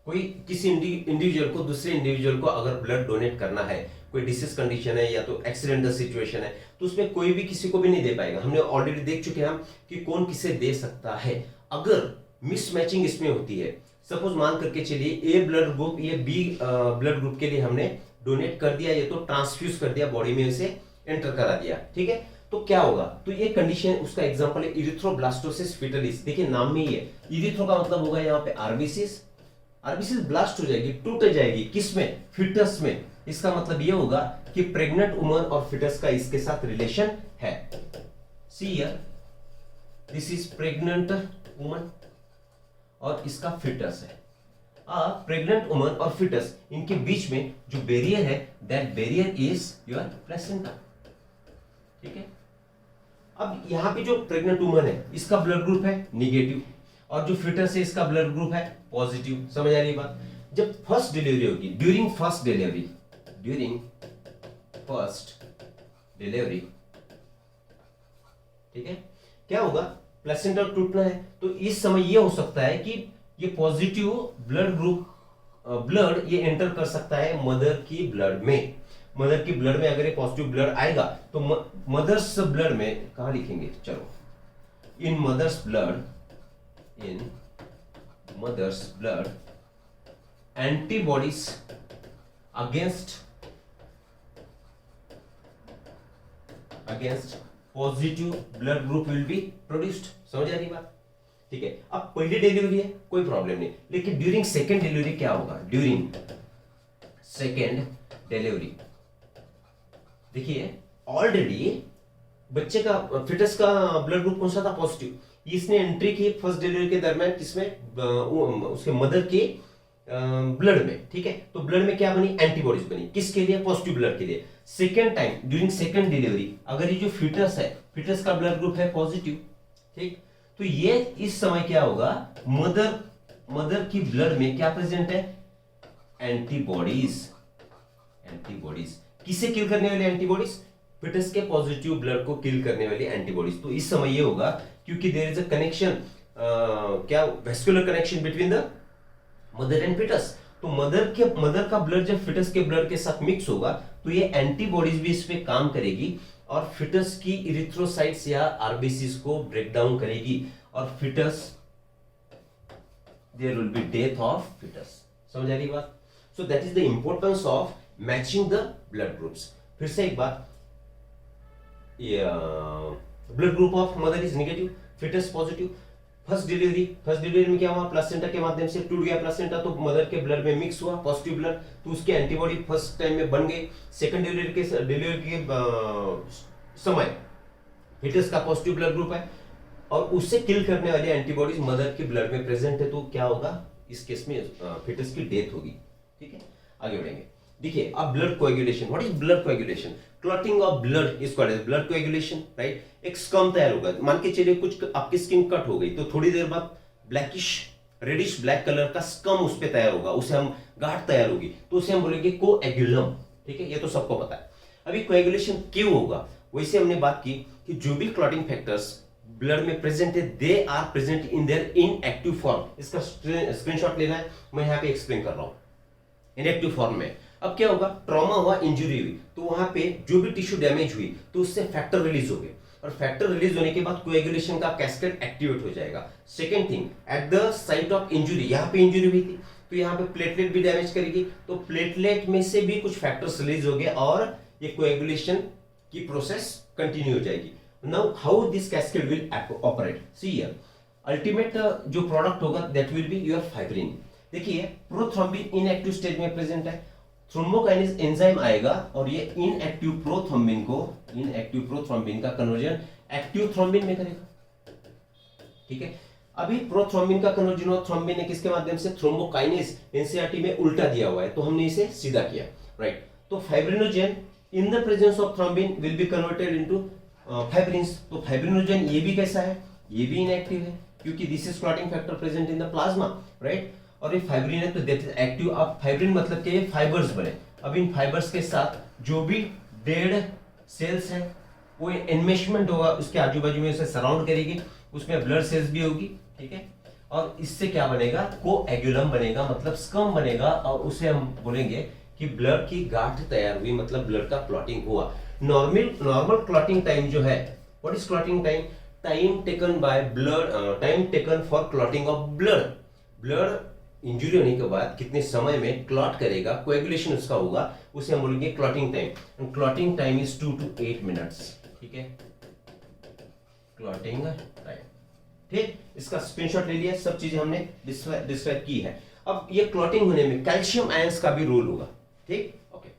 कोई किसी इंडिविजुअल को दूसरे इंडिविजुअल को अगर ब्लड डोनेट करना है, कोई डिसीज कंडीशन है या तो एक्सीडेंटल सिचुएशन है, तो उसमें कोई भी किसी को भी नहीं दे पाएगा। हमने ऑलरेडी देख चुके हैं हम कि कौन किसे दे सकता है। अगर मिसमैचिंग इसमें होती है, सपोज मान करके चलिए ए ब्लड ग्रुप ये बी ब्लड ग्रुप के लिए हमने डोनेट कर दिया, ये तो ट्रांसफ्यूज कर दिया बॉडी में, इसे एंटर करा दिया, ठीक है, तो क्या होगा, तो ये कंडीशन उसका एग्जांपल है इरिथ्रोब्लास्टोसिस फिटलिस। देखिए नाम में ही है, इरिथ्रो का मतलब होगा यहाँ पे आरबीसीस, आरबीसीस ब्लास्ट हो जाएगी, टूट जाएगी, किसमें, फिटस में। इसका मतलब ये होगा कि प्रेग्नेंट वुमन और फिटस का इसके साथ रिलेशन है। See here, this is pregnant woman और इसका फिटस है। प्रेग्नेंट वुमन और फिटस, इनके बीच में जो बैरियर है, that barrier is your placenta, ठीक है। अब यहाँ पे जो प्रेग्नेंट वुमन है इसका ब्लड ग्रुप है निगेटिव, और जो फिटस है इसका ब्लड ग्रुप है पॉजिटिव। समझ आ रही है बात? जब फर्स्ट डिलीवरी होगी, ड्यूरिंग फर्स्ट डिलीवरी, ठीक है, क्या होगा, प्लेसेंटा टूटना है, तो इस समय ये हो सकता है कि ये पॉजिटिव ब्लड ग्रुप ब्लड ये एंटर कर सकता है मदर की ब्लड में। मदर की ब्लड में अगर ये पॉजिटिव ब्लड आएगा तो मदर्स ब्लड में कहा लिखेंगे, चलो, in mother's blood antibodies against positive blood group will be produced. समझ आ रही बात? ठीक है। अब पहली डिलीवरी है, कोई प्रॉब्लम नहीं, लेकिन ड्यूरिंग सेकेंड डिलीवरी क्या होगा, ड्यूरिंग सेकेंड डिलीवरी देखिए ऑलरेडी बच्चे का फिटस का ब्लड ग्रुप कौन सा था, पॉजिटिव। इसने एंट्री की फर्स्ट डिलीवरी के दरमियान किसमें, उसके मदर के ब्लड में, ठीक है। तो ब्लड में क्या बनी, एंटीबॉडीज बनी, किसके लिए, पॉजिटिव ब्लड के लिए। Second time during second delivery अगर ये जो फिटस है, फिटस का ब्लड ग्रुप है पॉजिटिव, ठीक, तो ये इस समय क्या होगा, मदर की ब्लड में क्या प्रेजेंट है, एंटीबॉडीज। किसे किल करने वाली एंटीबॉडीज, फिटस के पॉजिटिव ब्लड को किल करने वाली एंटीबॉडीज। तो इस समय ये होगा क्योंकि देयर इज अ कनेक्शन, क्या vascular connection between the mother and foetus. तो मदर का ब्लड जब फिटस के ब्लड के साथ मिक्स होगा तो ये एंटीबॉडीज भी इस पे काम करेगी और फिटस की इरिथ्रोसाइट्स या आरबीसीज को ब्रेक डाउन करेगी और foetus, there will be death of foetus. समझ आ रही बात? So that is the importance of matching the blood groups. फिर से एक बात, blood group of mother is negative, foetus positive. First delivery में क्या हुआ, प्लेसेंटा के माध्यम से टूट गया प्लेसेंटा, तो मदर के ब्लड में मिक्स हुआ पॉजिटिव ब्लड, तो उसके एंटीबॉडी फर्स्ट टाइम में बन गई। सेकंड डिलीवरी के समय फिटस का पॉजिटिव ब्लड ग्रुप है और उससे किल करने वाली एंटीबॉडीज मदर के ब्लड में प्रेजेंट है, तो क्या होगा, इस केस में फिटस की डेथ होगी। ठीक है, आगे बढ़ेंगे। देखिए अब blood coagulation, what is blood coagulation, clotting of blood is called as blood coagulation, right. एक स्कम तैयार होगा, मान के चलिए कुछ आपकी स्किन कट हो गई तो थोड़ी देर बाद ब्लैकिश रेडिश ब्लैक कलर का स्कम उस पे तैयार होगा, उसे हम गांठ तैयार होगी, तो उसे हम बोलेंगे कोएगुलम। ठीक है, ये तो सबको पता है। अभी कोएगुलेशन क्यों होगा, वैसे हमने बात की कि जो भी क्लॉटिंग फैक्टर्स ब्लड में प्रेजेंट है, they are present in their inactive form. इसका स्क्रीनशॉट लेना है, मैं यहाँ पे एक्सप्लेन कर रहा हूँ। इनएक्टिव फॉर्म में अब क्या होगा, ट्रॉमा हुआ, इंजरी हुई, तो वहां पे जो भी टिश्यू डैमेज हुई तो उससे फैक्टर रिलीज हो गए और फैक्टर रिलीज होने के बाद कोएगुलेशन का कैस्केड एक्टिवेट हो जाएगा। Second thing, at the site of injury, यहाँ पे इंजरी हुई थी तो यहाँ पे प्लेटलेट भी डैमेज करेगी, तो प्लेटलेट में से भी कुछ फैक्टर्स रिलीज हो गए और ये कोएगुलेशन की प्रोसेस कंटिन्यू हो जाएगी। Now how this cascade will operate, see here, ultimate जो प्रोडक्ट होगा that will be your fibrin. देखिए प्रोथ्रोम्बिन इनएक्टिव स्टेज में प्रेजेंट है, थ्रोम्बोकाइनेज एंजाइम आएगा और ये इनएक्टिव प्रोथ्रोम्बिन का कन्वर्जन एक्टिव थ्रोम्बिन में करेगा। ठीक है, अभी प्रोथ्रोम्बिन का कन्वर्जन और थ्रोम्बिन ने किसके माध्यम से, थ्रोम्बोकाइनेज, एनसीईआरटी में उल्टा दिया हुआ है तो हमने इसे सीधा किया, राइट। तो fibrinogen in the presence of thrombin will be converted into fibrins. तो फाइब्रिनोजेन ये भी कैसा है, ये भी इनएक्टिव है क्योंकि this is clotting factor present in the plasma, right. और ये फाइब्रिन है तो दैट इज एक्टिव। अब फाइब्रिन मतलब कि ये फाइबर्स बने, अब इन फाइबर्स के साथ जो भी डेड सेल्स हैं वो एनमेशमेंट होगा, उसके आजू बाजू में उसे सराउंड करेगी, उसमें ब्लड सेल्स भी होगी। ठीक है, और इससे क्या बनेगा, कोएगुलम बनेगा, मतलब स्कम बनेगा और उसे हम बोलेंगे कि ब्लड की गांठ तैयार हुई, मतलब ब्लड का क्लॉटिंग हुआ। नॉर्मल क्लॉटिंग टाइम जो है, what is clotting time, time taken by blood, time taken for clotting of blood. Blood injury होने के बाद कितने समय में क्लॉट करेगा, कोएगुलेशन उसका होगा, उसे हम बोलेंगे clotting time. Clotting time is 2 to 8 minutes. ठीक है, क्लॉटिंग टाइम। ठीक, इसका स्क्रीनशॉट ले लिया, सब चीजें हमने डिस्क्राइब की है। अब ये क्लॉटिंग होने में कैल्शियम आयंस का भी रोल होगा। ठीक, ओके।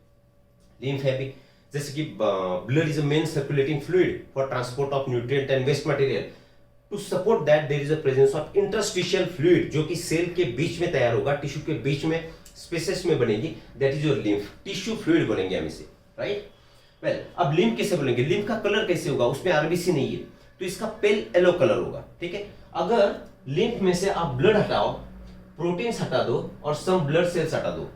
लिम्फ है भी, जैसे कि blood is a main circulating fluid for transport of nutrient and waste material. To support that there is a presence of interstitial fluid, जो कि सेल के बीच में तैयार होगा, टिश्यू के बीच में स्पेसेस में बनेगी, that is your lymph. Tissue fluid बोलेंगे हम इसे, राइट। वेल, अब लिम्फ कैसे बोलेंगे, लिम्फ का कलर कैसे होगा, उसमें आरबीसी नहीं है तो इसका पेल येलो कलर होगा। ठीक है, अगर लिम्फ में से आप ब्लड हटाओ, प्रोटीन्स हटा दो और सम ब्लड सेल्स हटा दो,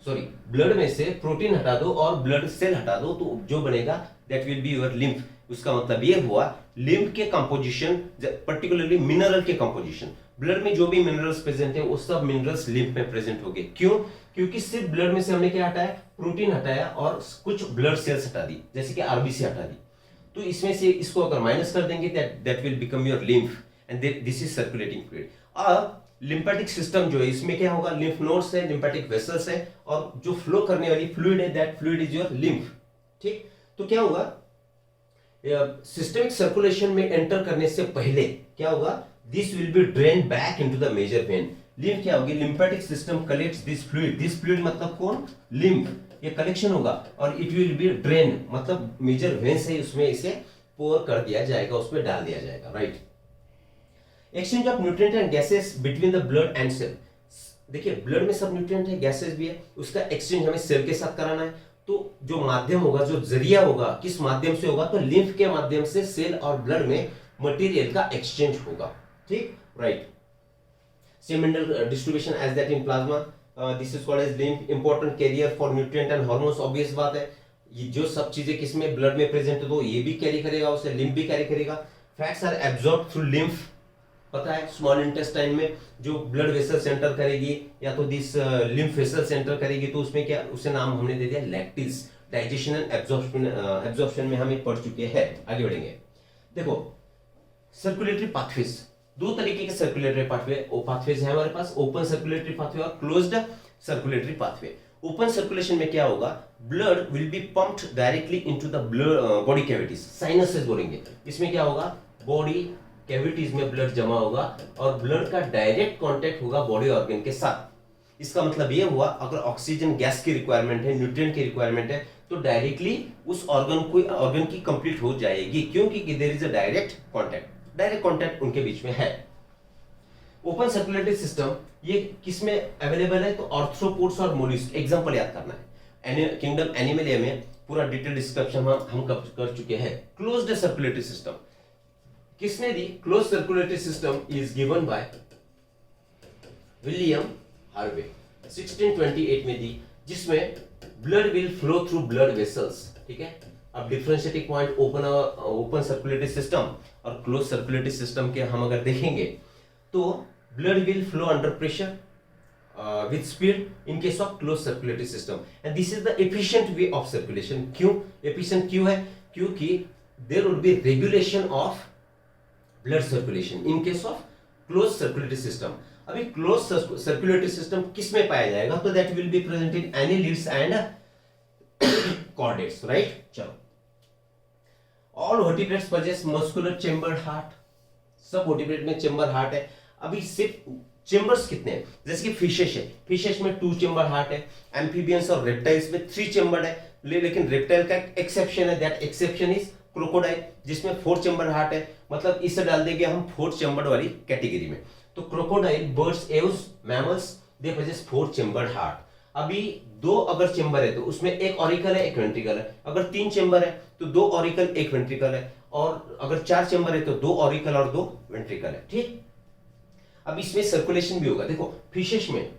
सॉरी ब्लड में से प्रोटीन हटा दो और ब्लड सेल हटा दो, तो जो बनेगा that will be your lymph. उसका मतलब ये हुआ लिम्फ के कंपोजिशन, पर्टिकुलरली मिनरल के कंपोजिशन, ब्लड में जो भी मिनरल्स प्रेजेंट है वो सब मिनरल्स लिम्फ में प्रेजेंट हो गए। क्यों? क्योंकि सिर्फ ब्लड में से हमने क्या हटाया, प्रोटीन हटाया और कुछ ब्लड सेल्स हटा दी, जैसे कि आरबीसी हटा दी। तो इसमें से इसको अगर माइनस कर देंगे that will become your lymph and this is circulating fluid. अब लिम्फेटिक सिस्टम जो है, इसमें क्या होगा, लिम्फ नोड्स है, लिम्फेटिक वेसल्स है, और जो फ्लो करने वाली फ्लूइड है that fluid is your lymph. ठीक, तो क्या होगा, सिस्टमिक सर्कुलेशन में एंटर करने से पहले क्या होगा, this will be drain back into the major vein. Lymph क्या होगी, lymphatic system collects this fluid मतलब कौन, लिम्फ, ये कलेक्शन होगा और इट विल बी ड्रेन मतलब मेजर वेन से उसमें इसे पोर कर दिया जाएगा, उसमें डाल दिया जाएगा, right. Exchange of nutrient and gases between the blood and cell. देखिए ब्लड में सब न्यूट्रिएंट है, गैसेस भी है, उसका एक्सचेंज हमें सेल के साथ कराना है। तो जो माध्यम होगा, जो जरिया होगा, किस माध्यम से होगा, तो लिम्फ के माध्यम से सेल और ब्लड में मटेरियल का एक्सचेंज होगा। ठीक, right. Seminal distribution as that in plasma, this is called as lymph. Important carrier for nutrient and hormones, obvious बात है, ये जो सब चीजें किसमें, ब्लड में प्रेजेंट है, तो ये भी कैरी करेगा, उसे लिम्फ भी कैरी करेगा। Fats are absorb through lymph, पता है, स्मॉल इंटेस्टाइन में जो ब्लड वेसल सेंटर करेगी या तो दिस लिम्फ वेसल सेंटर करेगी, तो उसमें क्या, उसे नाम हमने दे दिया लैक्टिस। डाइजेशन एंड एब्जॉर्प्शन में हम पढ़ चुके हैं, आगे बढ़ेंगे। देखो सर्कुलेटरी पाथवेज, दो तरीके के सर्कुलेटरी पाथवेज है हमारे पास, ओपन सर्कुलेटरी पाथवे और closed circulatory pathway. Open circulation में क्या होगा, blood will be pumped directly into the body cavities, sinuses बोलेंगे। इसमें क्या होगा, बॉडी कैविटीज में ब्लड जमा होगा और ब्लड का डायरेक्ट कांटेक्ट होगा बॉडी ऑर्गन के साथ। इसका मतलब ये हुआ, अगर ऑक्सीजन गैस की रिक्वायरमेंट है, न्यूट्रिएंट की रिक्वायरमेंट है, तो डायरेक्टली उस ऑर्गन की कंप्लीट हो जाएगी, क्योंकि there is a direct contact उनके बीच में है। ओपन सर्कुलेटरी सिस्टम ये किसमें अवेलेबल है, तो आर्थ्रोपोड्स और मोलस्क, एग्जांपल याद करना है। किंगडम एनिमलिया में पूरा डिटेल डिस्क्रिप्शन हम कर चुके हैं। क्लोज्ड सर्कुलेटरी सिस्टम किसने दी, close circulatory system is given by William Harvey 1628 में दी, जिसमें blood will flow through blood vessels. ठीक है, अब differentiating point open circulatory system और क्लोज सर्कुलेटरी सिस्टम के हम अगर देखेंगे तो blood will flow under pressure with speed in case of closed circulatory system, and this is the efficient way of circulation. क्यों efficient क्यों है, क्योंकि there would be regulation of blood circulation in case of closed circulatory system. अभी closed circulatory system किस में पाया जाएगा, तो that will be present in annelids and chordates, right? चलो, all vertebrates possess muscular chambered heart, सब vertebrate में chamber heart है। अभी सिर्फ चेंबर्स कितने हैं, जैसे कि फिशेस है, फिशेस में 2 चेंबर हार्ट है, एम्फीबियंस और रेप्टाइल्स में 3 चेंबर है, लेकिन रेप्टाइल का एक्सेप्शन है, दैट एक्सेप्शन इज क्रोकोडाइल, जिसमें 4 चेंबर हार्ट है, मतलब इसे डाल देंगे हम 4 चेंबर वाली कैटेगरी में। तो crocodile, birds, Aves, mammals, they possess 4 chamber heart. अभी 2 अगर चेंबर है तो उसमें एक ऑरिकल है, एक वेंट्रिकल है। अगर 3 चेंबर है तो 2 ऑरिकल, एक वेंट्रिकल है, और अगर 4 चेंबर है तो 2 ऑरिकल और 2 वेंट्रिकल है। ठीक, अब इसमें सर्कुलेशन भी होगा। देखो फिशेस में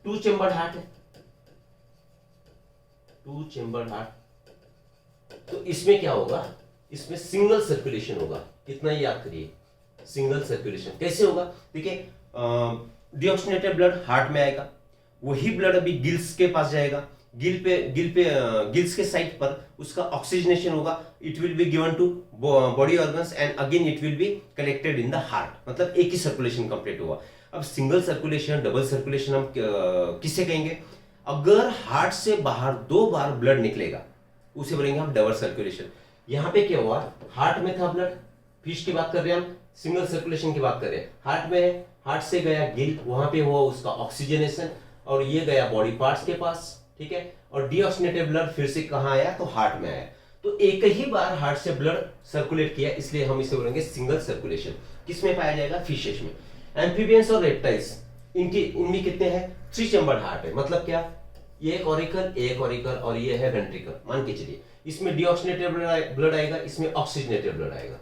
2 चेंबर हार्ट है, 2 चेंबर हार्ट, तो इसमें क्या होगा, इसमें सिंगल सर्कुलेशन होगा। इतना ही याद करिए, सिंगल सर्कुलेशन कैसे होगा। देखिए डीऑक्सीजनेटेड ब्लड हार्ट में आएगा, वही ब्लड अभी गिल्स के पास जाएगा, गिल्स के साइड पर उसका ऑक्सीजनेशन होगा, it will be given to body organs and again it will be collected in the heart, मतलब एक ही सर्कुलेशन कंप्लीट हुआ। अब सिंगल सर्कुलेशन, डबल सर्कुलेशन हम किससे कहेंगे? अगर हार्ट से बाहर 2 बार ब्लड निकलेगा उसे बोलेंगे हम डबल सर्कुलेशन। यहां पे क्या हुआ, हार्ट में था ब्लड, फिश की बात कर रहे हैं हम, सिंगल सर्कुलेशन की बात कर रहे हैं, हार्ट में, हार्ट से गया गिल, वहां पे हुआ उसका ऑक्सीजनेशन और ये गया बॉडी पार्ट्स के पास, ठीक है, और डीऑक्सीनेटेड ब्लड फिर से कहां आया, तो हार्ट में आया। तो एक ही बार हार्ट से ब्लड सर्कुलेट किया, इसलिए हम इसे बोलेंगे सिंगल सर्कुलेशन। किसमें पाया जाएगा? फिशेस में। एम्फीबियंस और रेप्टाइल्स, इनमें कितने हैं? 3 चैम्बर्ड हार्ट है, मतलब क्या, ये एक ऑरिकल और ये है वेंट्रिकल, मान के चलिए। इसमें डीऑक्सीनेटेड ब्लड आएगा, इसमें ऑक्सीजनेटेड ब्लड आएगा,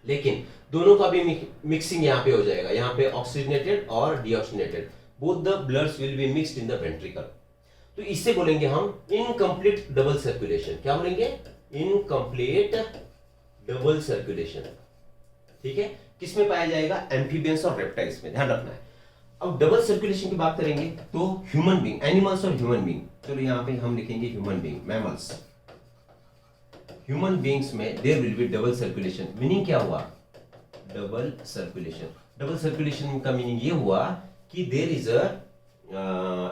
लेकिन दोनों का भी मिक्सिंग यहाँ पे हो जाएगा, यहाँ पे ऑक्सीजनेटेड और deoxygenated, both the bloods will be mixed in the ventricle. तो इससे बोलेंगे हम इनकम्प्लीट डबल सर्कुलेशन। क्या बोलेंगे? इनकम्प्लीट डबल सर्कुलेशन, ठीक है। किसमें पाया जाएगा? एम्फीबियंस और रेप्टाइल्स में, ध्यान रखना है। अब डबल सर्कुलेशन की बात करेंगे तो ह्यूमन बीइंग, एनिमल्स और ह्यूमन बीइंग, चलो यहाँ पे हम लिखेंगे human being, mammals, human beings में there will be double circulation. Meaning क्या हुआ? Double circulation. डबल सर्कुलेशन का मीनिंग ये हुआ कि there is a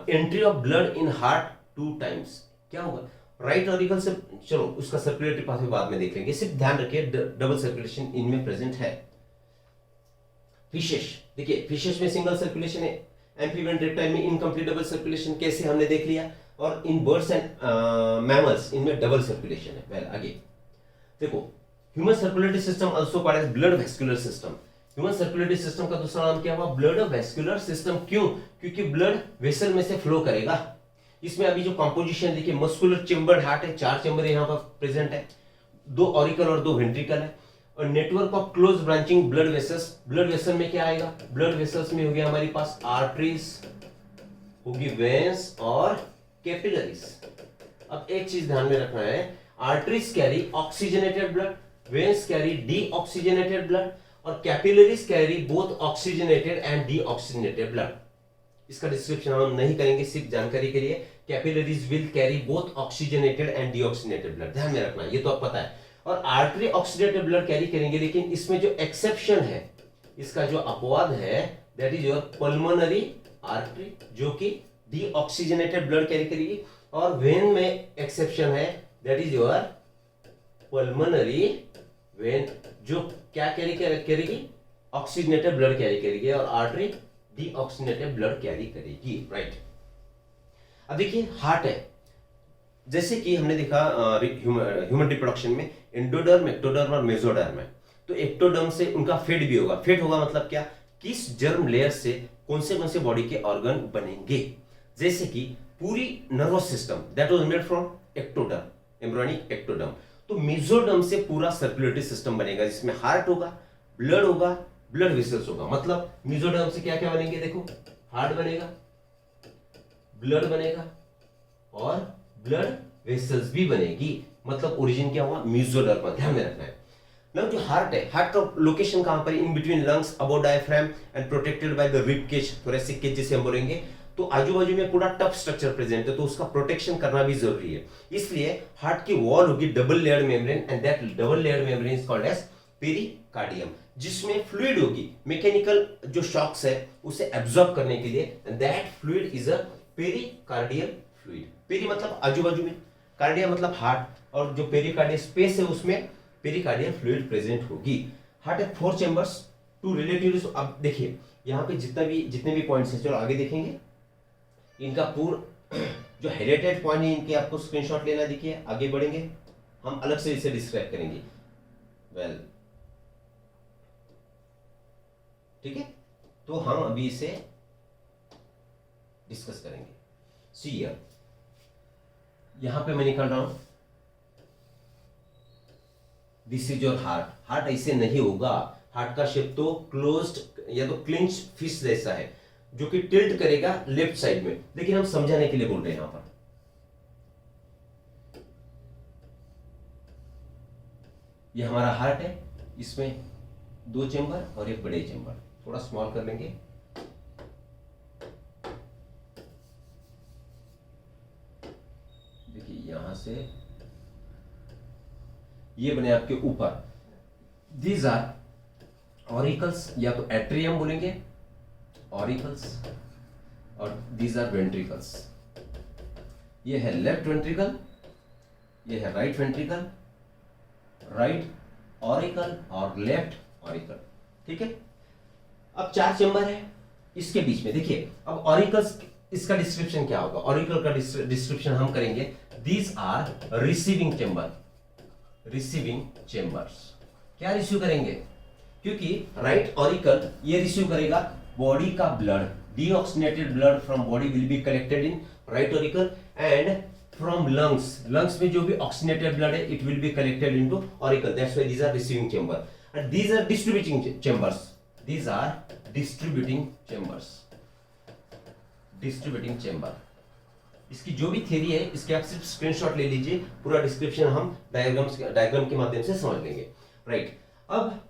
entry of blood in heart 2 times. क्या होगा? राइट ऑरिकल से, चलो उसका सर्कुलेटरी पाथवे बाद में देख लेंगे, सिर्फ ध्यान रखिए डबल सर्कुलेशन इनमें प्रेजेंट है। फिशेस, देखिए फिशेस में सिंगल सर्कुलेशन है, एम्फीबियन रेप्टाइल में इनकम्प्लीट डबल सर्कुलेशन, कैसे हमने देख लिया। और इन बर्ड्स एंड मैमल्स इनमें डबल सर्कुलेशन है। वेल आगे देखो, human circulatory system also called as blood vascular system. Human circulatory system का दूसरा नाम क्या हुआ? Blood vascular system. क्यों? क्योंकि ब्लड वेसल में से फ्लो करेगा। इसमें अभी जो कंपोजिशन देखिए, मस्कुलर चेम्बर्ड हार्ट है, 4 चेम्बर यहाँ पर प्रेजेंट है, 2 ऑरिकल और 2 वेंट्रिकल है, और network of close branching blood vessels. Blood vessel में क्या आएगा? ब्लड वेसल्स में होगी हमारे पास आर्टरीज, होगी वेन्स और कैपिलरीज। अब एक चीज ध्यान में रखना है, arteries carry oxygenated blood, veins carry deoxygenated blood, और capillaries carry both oxygenated and deoxygenated blood. इसका डिस्क्रिप्शन हम नहीं करेंगे, सिर्फ जानकारी के लिए। Capillaries will carry both oxygenated and deoxygenated blood, ध्यान में रखना, ये तो आप पता है। और आर्टरी ऑक्सीडेटेड ब्लड कैरी करेंगे, लेकिन इसमें जो एक्सेप्शन है, इसका जो अपवाद है, that is your pulmonary artery, जो कि डीऑक्सीजनेटेड ब्लड कैरी करेगी। और वेन में एक्सेप्शन है, that is your pulmonary vein, जो क्या कैरी करेगी? ऑक्सीजनेटेड ब्लड कैरी करेगी, और आर्टरी डीऑक्सीजनेटेड ब्लड कैरी करेगी, राइट। अब देखिए हार्ट है, जैसे कि हमने देखा ह्यूमन रिप्रोडक्शन में एंडोडर्म, एक्टोडर्म और मेसोडर्म है। तो एक्टोडर्म से उनका फेट भी होगा। फेट होगा मतलब क्या? किस जर्म लेयर से कौन से बॉडी के ऑर्गन बनेंगे। जैसे कि पूरी nervous system that was made from ectoderm, embryonic ectoderm. तो मेसोडर्म से पूरा सर्कुलेटरी सिस्टम बनेगा, जिसमें हार्ट होगा, ब्लड वेसल्स होगा। मतलब मेसोडर्म से क्या क्या बनेंगे? देखो, हार्ट बनेगा, ब्लड बनेगा और ब्लड वेसल्स भी बनेगी। मतलब ओरिजिन क्या हुआ? मेसोडर्म, ध्यान में रखना है। नाउ जो हार्ट है, हार्ट का लोकेशन कहां पर? In between lungs, above diaphragm and protected by the rib cage, thoracic cage जिसे हम बोलेंगे। तो आजू बाजू में पूरा टफ स्ट्रक्चर प्रेजेंट है, तो उसका प्रोटेक्शन करना भी जरूरी है। इसलिए हार्ट की वॉल होगी double layered membrane, and that double layered membrane is called as pericardium, जिसमें फ्लूइड होगी, मैकेनिकल जो शॉक्स है उसे एब्जॉर्ब करने के लिए, that fluid is a pericardial fluid. Peri मतलब आजू बाजू में, कार्डिया मतलब हार्ट, और जो पेरिकार्डियल स्पेस है उसमें पेरिकार्डियल फ्लूइड प्रेजेंट होगी। हार्ट है 4 चैम्बर्स, 2 रिलेटिव। अब देखिए यहाँ पे जितने भी पॉइंट्स हैं, चलो आगे देखेंगे। इनका पूर्ण जो हाइलाइटेड पॉइंट है, इनके आपको स्क्रीनशॉट लेना। देखिए आगे बढ़ेंगे, हम अलग से इसे डिस्क्राइब करेंगे। वेल ठीक है, तो हम अभी इसे डिस्कस करेंगे। सी हियर, यहां पे मैं निकाल रहा हूं, this is your heart. Heart ऐसे नहीं होगा, हार्ट का शेप तो क्लोज्ड या तो क्लिंच फिश जैसा है, जो कि टिल्ट करेगा लेफ्ट साइड में। लेकिन हम समझाने के लिए बोल रहे हैं यहां पर। ये हमारा हार्ट है, इसमें 2 चेंबर और एक बड़े चेंबर, थोड़ा स्मॉल कर लेंगे। यहां से ये बने आपके ऊपर, दीज आर ऑरिकल्स, या तो एट्रियम बोलेंगे ऑरिकल्स, और दीज आर वेंट्रिकल्स। ये है लेफ्ट वेंट्रिकल, ये है राइट वेंट्रिकल, राइट ऑरिकल और लेफ्ट ऑरिकल। ठीक है, अब 4 चेंबर है इसके बीच में। देखिए अब ऑरिकल्स, इसका डिस्क्रिप्शन क्या होगा? ऑरिकल का डिस्क्रिप्शन हम करेंगे, these are receiving chamber, receiving chambers. क्या रिसीव करेंगे? क्योंकि राइट ऑरिकल ये रिसीव करेगा बॉडी का blood, deoxygenated blood from body will be collected in right auricle, and from lungs में जो भी ऑक्सीनेटेड ब्लड है it will be collected into auricle, that's why these are receiving chamber, and these are distributing chambers, these are distributing chambers, distributing chamber। इसकी जो भी theory है इसके आप सिर्फ स्क्रीनशॉट ले लीजिए, पूरा डिस्क्रिप्शन हम डायग्राम के माध्यम से समझ लेंगे। राइट, अब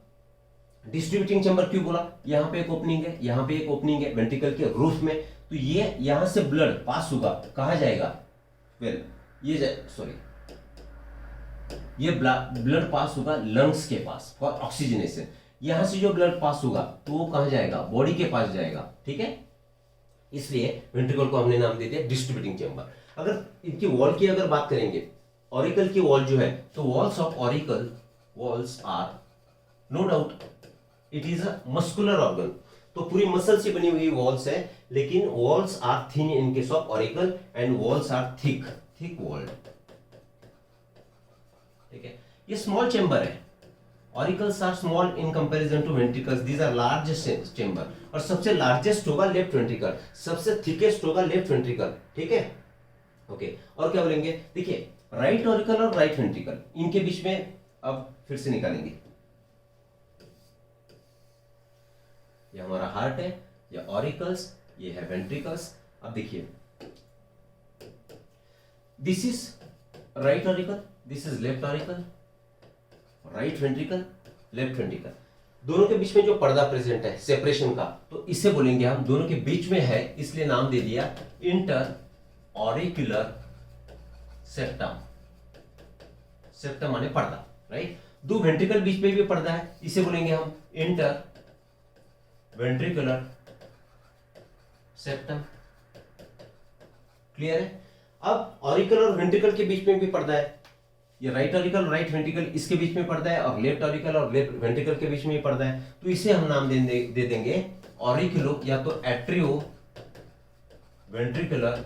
डिस्ट्रीब्यूटिंग चैम्बर क्यों बोला? यहाँ पे एक ओपनिंग है, यहाँ पे एक ओपनिंग है वेंट्रिकल के रूफ में, तो ये यहाँ से ब्लड पास होगा, कहाँ जाएगा? वेल ये ब्लड पास होगा लंग्स के पास फॉर ऑक्सीजनेशन। यहां से जो ब्लड पास होगा तो वो कहां जाएगा? बॉडी के पास जाएगा। ठीक है, इसलिए वेंट्रिकल को हमने नाम दे दिया डिस्ट्रीब्यूटिंग चैम्बर। अगर इनकी वॉल की अगर बात करेंगे, ऑरिकल की वॉल जो है, तो walls of auricle, walls are no doubt it is a muscular organ, तो पूरी मसल से बनी हुई वॉल्स है, लेकिन walls are thin in case of auricle and walls are thick walled. ठीक है, ये स्मॉल चेंबर है, auricles are small in comparison to ventricles, these are largest chamber, और सबसे लार्जेस्ट होगा लेफ्ट वेंट्रिकल, सबसे थिकेस्ट होगा लेफ्ट वेंट्रिकल। ठीक है, ओके, और क्या बोलेंगे? देखिए राइट ऑरिकल और राइट वेंट्रिकल, इनके बीच में अब फिर से निकालेंगे, ये हमारा हार्ट है, ये ऑरिकल्स, ये है वेंट्रिकल्स। अब देखिए this is right auricle, this is left auricle, right ventricle, left ventricle, दोनों के बीच में जो पर्दा प्रेजेंट है सेपरेशन का, तो इसे बोलेंगे हम, दोनों के बीच में है इसलिए नाम दे दिया इंटर ऑरिकुलर सेप्टम। सेप्टम माने पर्दा, राइट। दो वेंट्रिकल बीच में भी पर्दा है, इसे बोलेंगे हम इंटर वेंट्रिकुलर सेप्टम। क्लियर है? अब ऑरिकल और वेंट्रिकल के बीच में भी पर्दा है, ये राइट ऑरिकल राइट वेंट्रिकल इसके बीच में पर्दा है, और लेफ्ट ऑरिकल और लेफ्ट वेंट्रिकल के बीच में भी पर्दा है, तो इसे हम नाम दे देंगे ऑरिकुलो या तो एट्रियो वेंट्रिकुलर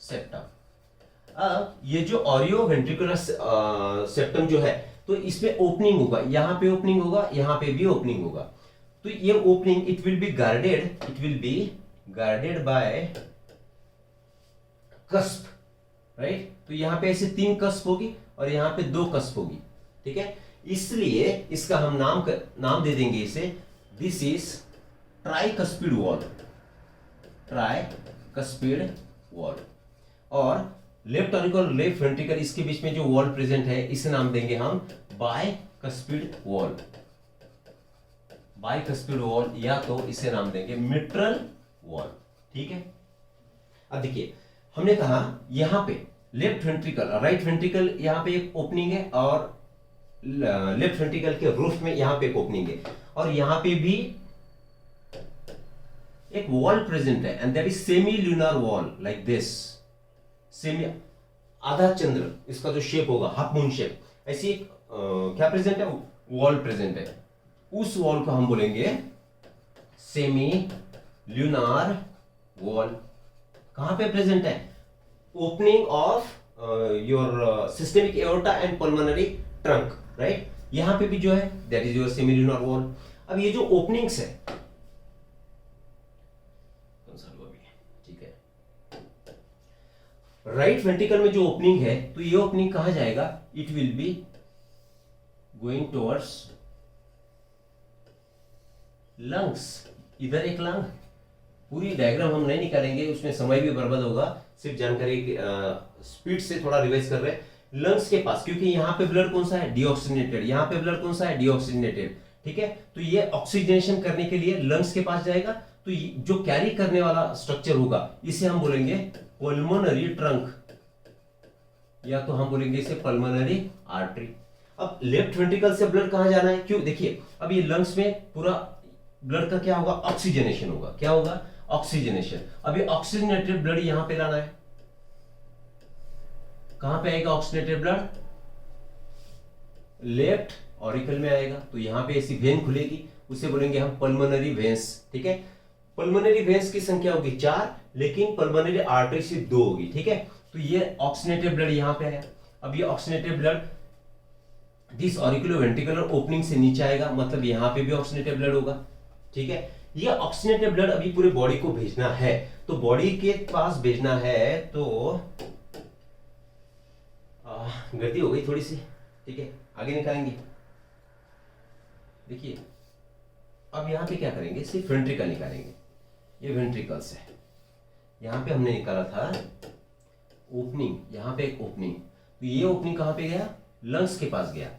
सेप्टम। अब ये जो ऑरियो वेंट्रिकुलर सेप्टम जो है, तो इसमें ओपनिंग होगा, यहां पे ओपनिंग होगा, यहां पे भी ओपनिंग होगा, तो ये opening it will B guarded by cusp, right. तो यहां पे ऐसे 3 कस्प होगी और यहां पे 2 कस्प होगी, ठीक है। इसलिए इसका हम नाम दे देंगे इसे, this is tricuspid wall, tricuspid wall. और लेफ्ट ऑरिकल लेफ्ट वेंट्रिकल इसके बीच में जो वॉल प्रेजेंट है इसे नाम देंगे हम बाइकस्पिड वॉल, बाइकस्पिड वॉल, या तो इसे नाम देंगे मिट्रल वॉल, ठीक है। अब देखिए हमने कहा यहां पे लेफ्ट वेंट्रिकल राइट वेंट्रिकल यहां पे एक ओपनिंग है, और लेफ्ट वेंट्रिकल के रूफ में यहां पे एक ओपनिंग है, और यहां पे भी एक वॉल प्रेजेंट है, and that is semi lunar wall like this, semi आधा चंद्र इसका जो शेप होगा हाफ मून शेप, ऐसी एक क्या प्रेजेंट है, वॉल प्रेजेंट है। उस वॉल को हम बोलेंगे सेमी ल्यूनर वॉल। कहां पे प्रेजेंट है? Opening of your systemic aorta and pulmonary trunk, right. यहां पे भी जो है that is your semi lunar wall. अब ये जो ओपनिंग्स है, ठीक है, राइट वेंट्रिकल में जो ओपनिंग है, तो ये ओपनिंग कहां जाएगा? It will be going towards lungs. इधर एक लंग, पूरी डायग्राम हम नहीं निकालेंगे, उसमें समय भी बर्बाद होगा, सिर्फ जानकारी स्पीड से थोड़ा रिवाइज कर रहे हैं। लंग्स के पास, क्योंकि यहाँ पे ब्लड कौन सा है? डीऑक्सीनेटेड। यहाँ पे ब्लड कौन सा है? डीऑक्सीनेटेड, ठीक है। तो ये ऑक्सीजनेशन करने के लिए लंग्स के पास जाएगा, तो जो कैरी करने वाला स्ट्रक्चर होगा इसे हम बोलेंगे पल्मोनरी ट्रंक, या तो हम बोलेंगे इसे पल्मोनरी आर्टरी। अब लेफ्ट वेंट्रिकल से ब्लड कहां जाना है, क्यों, देखिए अब ये लंग्स में पूरा ब्लड का क्या होगा, ऑक्सीजनेशन होगा, क्या होगा, ऑक्सीजनेशन। अब ये ऑक्सीजनेटेड ब्लड यहां पे लाना है, कहां पे आएगा ऑक्सीजनेटेड ब्लड, लेफ्ट ऑरिकल में आएगा। तो यहां पे ऐसी वेन खुलेगी, उसे बोलेंगे हम पल्मोनरी वेन्स, ठीक है। पल्मोनरी वेन्स की संख्या होगी 4, लेकिन पल्मोनरी आर्टरी सिर्फ 2 होगी, ठीक है। तो ये ऑक्सीजनेटेड ब्लड यहां पे है। अब ये oxygenated blood this auriculo ventricular opening से नीचे आएगा, मतलब यहां पे भी ऑक्सीजनेटेड ब्लड होगा, ठीक है। ये ऑक्सीजनेटेड ब्लड अभी पूरे बॉडी को भेजना है, तो बॉडी के पास भेजना है, तो गलती हो गई थोड़ी सी, ठीक है, आगे निकालेंगे। देखिए अब यहां पे क्या करेंगे, सिर्फ वेंट्रिकल निकालेंगे, ये वेंट्रिकल्स है, यहां पे हमने निकाला था ओपनिंग, यहां पे एक ओपनिंग, तो ये ओपनिंग कहां पे गया, लंग्स के पास गया,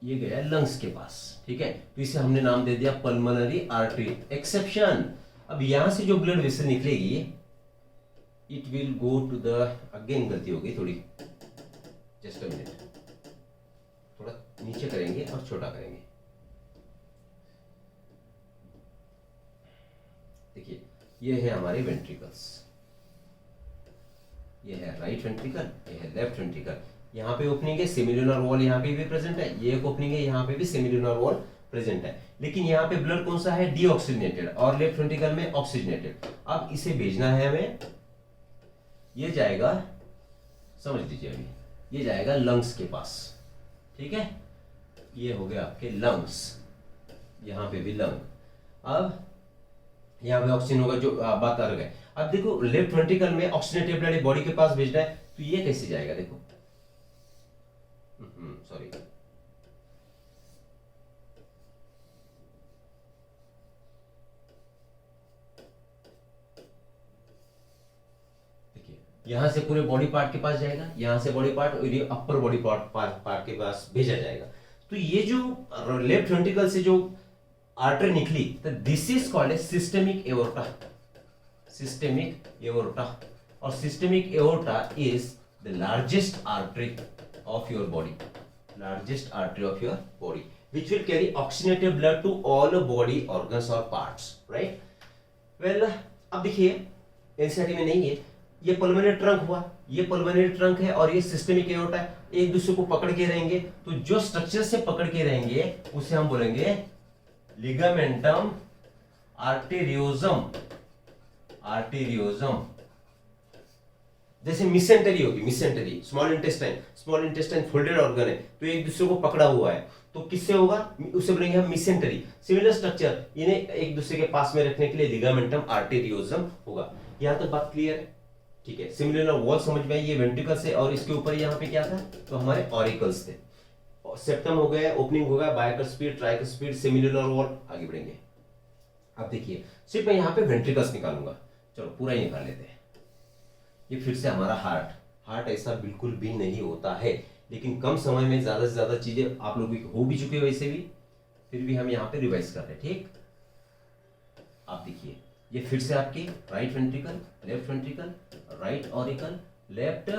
ये गया लंग्स के पास, ठीक है। तो इसे हमने नाम दे दिया पल्मोनरी आर्टरी। एक्सेप्शन, अब यहां से जो ब्लड वेसल निकलेगी it will go to the, again गलती हो गई थोड़ी, जस्ट अ मिनट, थोड़ा नीचे करेंगे और छोटा करेंगे। देखिए ये है हमारे वेंट्रिकल्स, ये है राइट वेंट्रिकल, ये है लेफ्ट वेंट्रिकल, यहाँ पे ओपनिंग है, सेमिल्यूनर वॉल यहाँ पे भी प्रेजेंट है, ये एक ओपनिंग है, यहाँ पे भी सेमिल्यूनर वॉल प्रेजेंट है, लेकिन यहाँ पे ब्लड कौन सा है, डीऑक्सीजनेटेड, और लेफ्ट वेंट्रिकल में ऑक्सीजनेटेड। अब इसे भेजना है हमें, ये जाएगा, समझ लीजिए अभी, ये जाएगा लंग्स के पास, ठीक है, ये हो गया आपके लंग्स, यहाँ पे भी लंग। अब यहाँ पे ऑक्सीजन होगा, जो बात अलग है। अब देखो लेफ्ट वेंट्रिकल में ऑक्सीजनेटेड ब्लड बॉडी के पास भेजना है, तो ये कैसे जाएगा, देखो, सॉरी, देखिए यहां से पूरे बॉडी पार्ट के पास जाएगा, यहां से बॉडी पार्ट और ये अपर बॉडी पार्ट के पास भेजा जाएगा। तो ये जो लेफ्ट वेंट्रिकल से जो आर्टरी निकली, तो this is called a systemic aorta, systemic aorta, और systemic aorta is the largest artery of your body, largest artery of your body, which will carry oxygenated blood to all body organs or parts, right? Well, अब देखिए एनसीईआरटी में नहीं है, ये pulmonary trunk हुआ, ये pulmonary trunk है और ये सिस्टेमिक एओर्टा है, एक दूसरे को पकड़ के रहेंगे, तो जो स्ट्रक्चर से पकड़ के रहेंगे उसे हम बोलेंगे लिगामेंटम आर्टेरियोजम, आर्टेरियोजम। जैसे मिसेंटरी होगी, मिसेंटरी स्मॉल इंटेस्टाइन फोल्डेड ऑर्गन है, तो एक दूसरे को पकड़ा हुआ है, तो किससे होगा, उसे बोलेंगे हम मिसेंटरी। सिमिलर स्ट्रक्चर इन्हें एक दूसरे के पास में रखने के लिए लिगामेंटम आर्टेरियोजम होगा। यहां तक बात क्लियर है, ठीक है। सिमिलर वॉल समझ में आई, ये वेंट्रिकल्स है और इसके ऊपर यहाँ पे क्या था, तो हमारे ऑरिकल्स थे, सेप्टम हो गया, ओपनिंग हो गया, बायकस्पीड, ट्राइकस्पीड, सेमिलर वॉल, आगे बढ़ेंगे। अब देखिए सिर्फ मैं यहाँ पे वेंट्रिकल्स निकालूंगा, चलो पूरा ही निकाल लेते हैं। ये फिर से हमारा हार्ट ऐसा बिल्कुल भी नहीं होता है, लेकिन कम समय में ज्यादा से ज्यादा चीजें आप लोगों की हो भी चुके वैसे भी, फिर भी हम यहाँ पे रिवाइज कर रहे हैं, ठीक। आप देखिए ये फिर से आपकी right ventricle, left ventricle, right auricle, left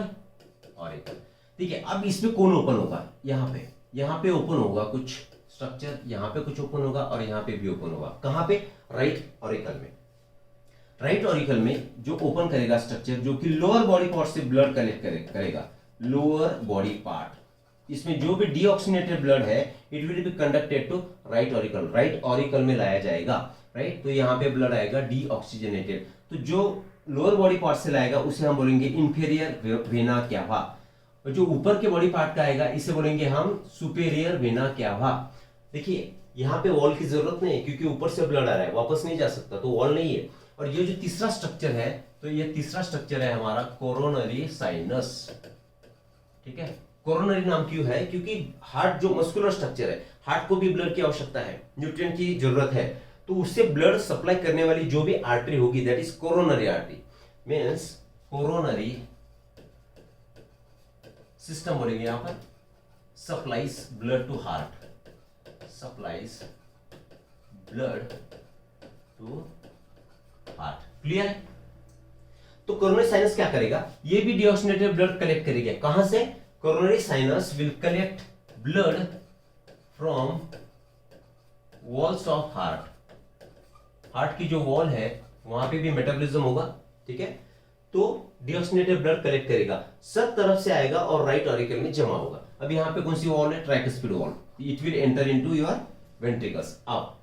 auricle, ठीक है। अब इसमें कौन ओपन होगा, यहाँ पे ओपन होगा कुछ स्ट्रक्चर, यहाँ पे कुछ ओपन होगा और यहाँ पे भी ओपन होगा, कहाँ पे, राइट ऑरिकल में। राइट ऑरिकल में जो ओपन करेगा स्ट्रक्चर, जो कि लोअर बॉडी पार्ट से ब्लड कलेक्ट करेगा, लोअर बॉडी पार्ट, इसमें जो भी डीऑक्सीजनेटेड ब्लड है it will be conducted to right auricle, right auricle में लाया जाएगा, राइट। तो यहाँ पे ब्लड आएगा डीऑक्सीजनेटेड, तो जो लोअर बॉडी पार्ट से लाएगा उसे हम बोलेंगे इंफीरियर वेना क्यावा, और जो ऊपर के बॉडी पार्ट का आएगा इसे बोलेंगे हम सुपेरियर वेना क्यावा। देखिए यहाँ पे वॉल की जरूरत नहीं है, क्योंकि ऊपर से ब्लड आ रहा है, वापस नहीं जा सकता, तो वॉल नहीं है। और ये जो तीसरा स्ट्रक्चर है, तो ये तीसरा स्ट्रक्चर है हमारा कोरोनरी साइनस, ठीक है। कोरोनरी नाम क्यों है, क्योंकि हार्ट जो मस्कुलर स्ट्रक्चर है, हार्ट को भी ब्लड की आवश्यकता है, न्यूट्रिएंट की जरूरत है, तो उससे ब्लड सप्लाई करने वाली जो भी आर्टरी होगी that is coronary artery, means coronary system बोलेंगे यहां पर, supplies blood to heart, supplies blood to heart, clear है। तो कोरोनरी साइनस क्या करेगा, ये भी डीऑक्सीनेटेड ब्लड कलेक्ट करेगा। कहां से, coronary sinus will collect blood from walls of heart. Heart की जो वॉल है वहां पे भी मेटाबॉलिज्म होगा, ठीक है। तो डीऑक्सीनेटेड ब्लड कलेक्ट करेगा, सब तरफ से आएगा और राइट ऑरिकल में जमा होगा। अब यहाँ पे कौन सी वॉल है, tricuspid wall, it will enter into your ventricles. अब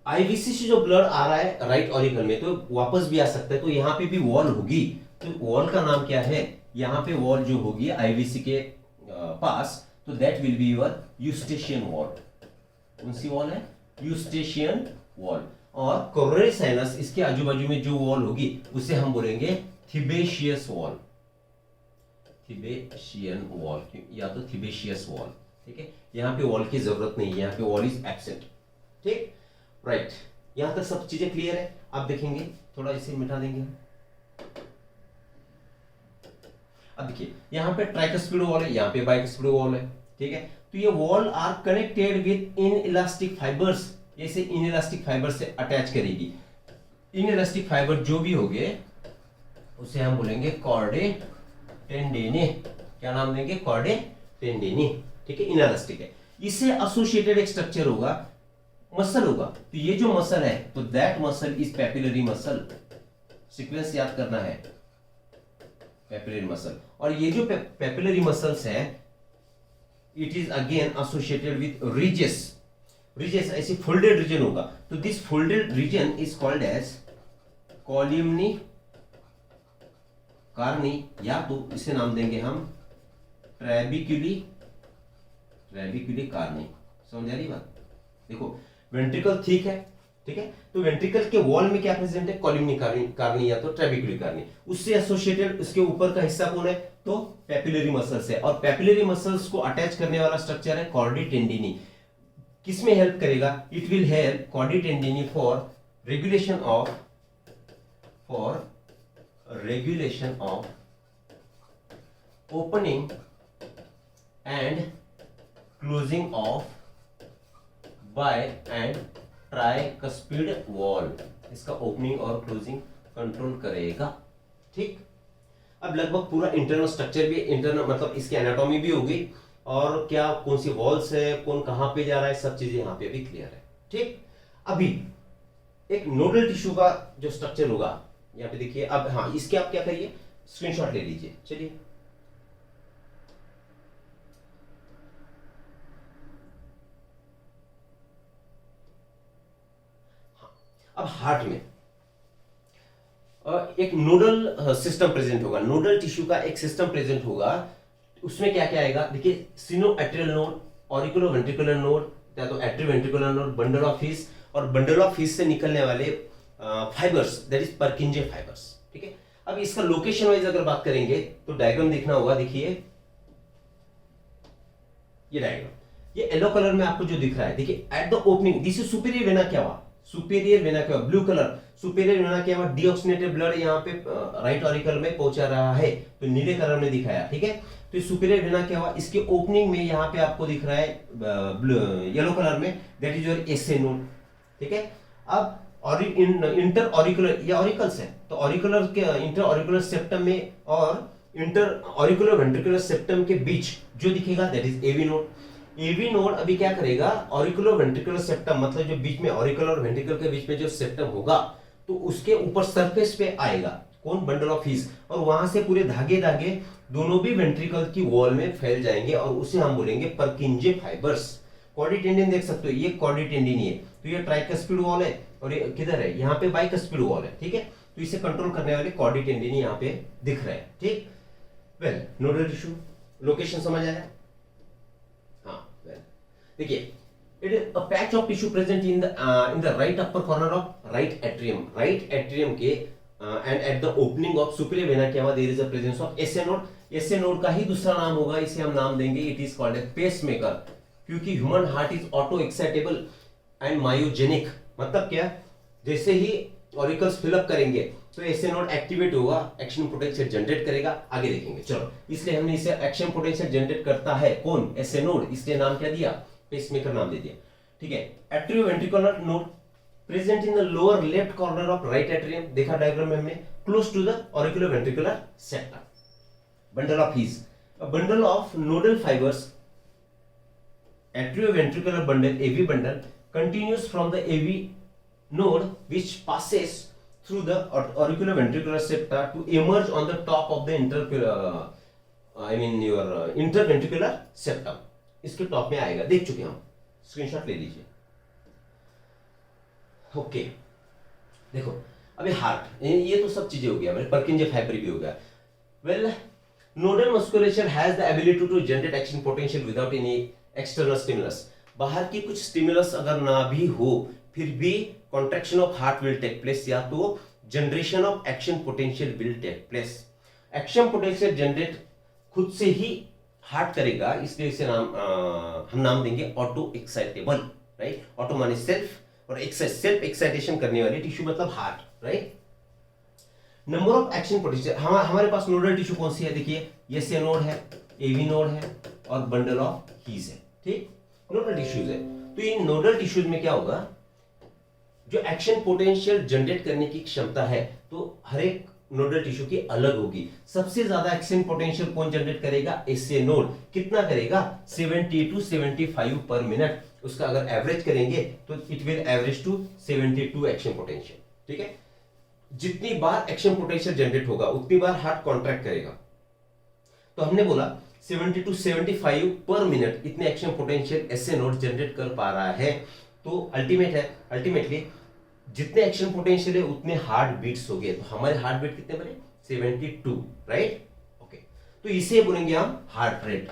आईवीसी से जो ब्लड आ रहा है राइट ऑरिकल में तो वापस भी आ सकता है, तो यहाँ पे भी वॉल होगी। तो वॉल का नाम क्या है, यहाँ पे वॉल जो होगी आईवीसी के पास, तो that will be your Eustachian wall. कौन सी वॉल है, यूस्टेशियन वॉल। और कोरोनरी साइनस इसके आजू बाजू में जो वॉल होगी उसे हम बोलेंगे थिबेशियस वॉल, थिबेशियन वॉल या तो थिबेशियस वॉल, ठीक है। यहाँ पे वॉल की जरूरत नहीं है, यहाँ पे वॉल इज एब्सेंट, ठीक, राइट। यहां तक सब चीजें क्लियर है। आप देखेंगे थोड़ा इसे मिटा देंगे। अब देखिए यहाँ पे ट्राइकस्पिड वॉल है, यहाँ पे बाइकस्पिड वॉल है, ठीक है। तो ये wall are connected with in elastic fibres, ऐसे इन इलास्टिक फाइबर से अटैच करेगी। इन इलास्टिक फाइबर जो भी होंगे उसे हम बोलेंगे कॉर्डे टेंडेने। क्या नाम देंगे, कॉर्डे टेंडेने, ठीक है। इन इलास्टिक है, इससे एसोसिएटेड एक स्ट्रक्चर होगा, मसल होगा। तो ये जो मसल है तो that muscle is papillary muscle. Sequence याद करना है, पैपिलरी मसल। और ये जो पैपिलरी मसल्स है it is again associated with ridges. Ridges ऐसी फोल्डेड रीजन होगा, तो this folded region is called as columnae carneae, या तो इसे नाम देंगे हम ट्रेबिक्यूली, ट्रेबिक्यूली कार्नी। समझ आ रही बात। देखो वेंट्रिकल थिक है, ठीक है, तो वेंट्रिकल के वॉल में क्या प्रेजेंट है, कॉलिमनी कार्नी या तो ट्रेबिक्यूली कार्नी। उससे एसोसिएटेड उसके ऊपर का हिस्सा कौन है, तो पैपिलरी मसल्स है। और पैपिलरी मसल्स को अटैच करने वाला स्ट्रक्चर है कॉर्डी टेंडिनी। किसमें हेल्प करेगा, it will help chordae tendineae for regulation of opening and closing of bi and tricuspid valve. इसका ओपनिंग और क्लोजिंग कंट्रोल करेगा, ठीक। अब लगभग पूरा इंटरनल स्ट्रक्चर भी, इंटरनल मतलब इसकी एनाटॉमी भी होगी, और क्या कौन सी वॉल्स है, कौन कहां पे जा रहा है, सब चीजें यहां पे भी क्लियर है, ठीक। अभी एक नोडल टिश्यू का जो स्ट्रक्चर होगा यहाँ पे देखिए। अब हाँ, इसके आप क्या करिए, स्क्रीनशॉट ले लीजिए। चलिए अब हार्ट में एक नोडल सिस्टम प्रेजेंट होगा, नोडल टिश्यू का एक सिस्टम प्रेजेंट होगा। उसमें क्या क्या आएगा, देखिए sinoatrial node, auriculo ventricular node, या तो एट्रियोवेंट्रिकुलर नोड, बंडल ऑफ हिस, और बंडल ऑफ हिस से निकलने वाले फाइबर्स, दैट इज परकिंजे फाइबर्स, ठीक है। अब इसका लोकेशन वाइज अगर बात करेंगे तो डायग्राम देखना होगा। देखिए ये डायग्राम, ये येलो कलर में आपको जो दिख रहा है, देखिए at the opening, this is superior vena cava, superior vena cava, blue colour, superior vena cava, deoxygenated blood यहाँ पे राइट ऑरिकल में पहुंचा रहा है, तो नीले कलर में दिखाया, ठीक है। तो सुपीरियर वेना केवा, इसके ओपनिंग में यहाँ पे आपको दिख रहा है येलो कलर में, that is your SA node, ठीक है। अब इंटर ऑरिकुलर, ये ऑरिकल्स है, तो ऑरिकुलर के इंटर ऑरिकुलर सेप्टम में और इंटर ऑरिकुलर वेंट्रिकुलर सेप्टम के बीच जो दिखेगा that is AV node. AV node अभी क्या करेगा, ऑरिकुलर वेंट्रिकुलर सेप्टम, मतलब जो बीच में ऑरिकुलर और वेंट्रिकल के बीच में जो सेप्टम होगा, तो उसके ऊपर सरफेस पे आएगा कौन, बंडल ऑफ हिस, और वहां से पूरे धागे धागे दोनों भी वेंट्रिकल की वॉल में फैल जाएंगे, और उसे हम बोलेंगे परकिंजे फाइबर्स। कॉर्डी टेंडिन देख सकते हो, ये कॉर्डी टेंडिन है, तो ये ट्राइकस्पिड वॉल है, और ये किधर है, यहाँ पे बाइकस्पिड वॉल है, ठीक है। तो इसे कंट्रोल करने वाले कॉर्डी टेंडिन यहाँ पे दिख रहे हैं, ठीक। वेल, नोडल टिश्यू लोकेशन समझ आया। हाँ, वेल देखिए, it is a patch of tissue present in the right upper corner of right atrium के and at the opening of superior vena cava there is a presence of SA node। SA node का ही दूसरा नाम होगा, इसे हम नाम देंगे it is called a pacemaker, क्योंकि human heart is auto excitable and myogenic. मतलब क्या, जैसे ही ऑरिकल्स फिलअप करेंगे तो एसए नोड एक्टिवेट होगा, एक्शन पोटेंशियल जनरेट करेगा, आगे देखेंगे। चलो, इसलिए हमने इसे एक्शन पोटेंशियल जनरेट करता है कौन, एसए नोड, इसलिए नाम क्या दिया, पेसमेकर नाम दे दिया, ठीक है। Atrioventricular node, present in the lower left corner of right atrium, देखा डायग्राम में हमने, close to the auriculo ventricular septum. Bundle of His, a bundle of nodal fibres, atrioventricular bundle, AV bundle, continues from the AV node which passes through the auriculoventricular septa to emerge on the top of the interventricular septum. इसके top में आएगा, देख चुके हम, screenshot ले लीजिए. Okay देखो अभी हार्ट, ये तो सब चीजें हो गया, मेरे पर्किंजे फाइब्री भी हो गया. Well, nodal musculature has the ability to generate action potential without any external stimulus. बाहर की कुछ स्टिमुलस अगर ना भी हो फिर भी contraction of heart will take place, या तो generation of action potential will take place. Action potential generate खुद से ही हार्ट करेगा, इसलिए इसे हम नाम देंगे ऑटो एक्साइटेबल. राइट, ऑटो माने सेल्फ और सेल्फ एक्साइटेशन करने वाली टिश्यू मतलब heart. Right, number of action potential, हमारे पास नोडल टिश्यू कौन सी है, देखिए ये नोड है, एवी नोड है और बंडल ऑफ हीज है. ठीक, नोडल टिश्यूज है. तो इन नोडल टिश्यूज में क्या होगा, जो एक्शन पोटेंशियल जनरेट करने की क्षमता है तो हर एक नोडल टिश्यू की अलग होगी. सबसे ज्यादा एक्शन पोटेंशियल कौन जनरेट करेगा, एसए नोड. कितना करेगा, 70 to 75 पर मिनट. उसका अगर एवरेज करेंगे तो it will average to 72 action potential. ठीक है, जितनी बार एक्शन पोटेंशियल जनरेट होगा उतनी बार हार्ट कॉन्ट्रैक्ट करेगा. तो हमने बोला 70 to 75 पर मिनट इतने action potential SA node generate कर पा रहा है. तो अल्टीमेटली जितने एक्शन पोटेंशियल है उतने हार्ट बीट्स हो गए. तो हमारे हार्ट बीट कितने बने, 72. Right, okay. तो इसे बोलेंगे हम हार्ट रेट.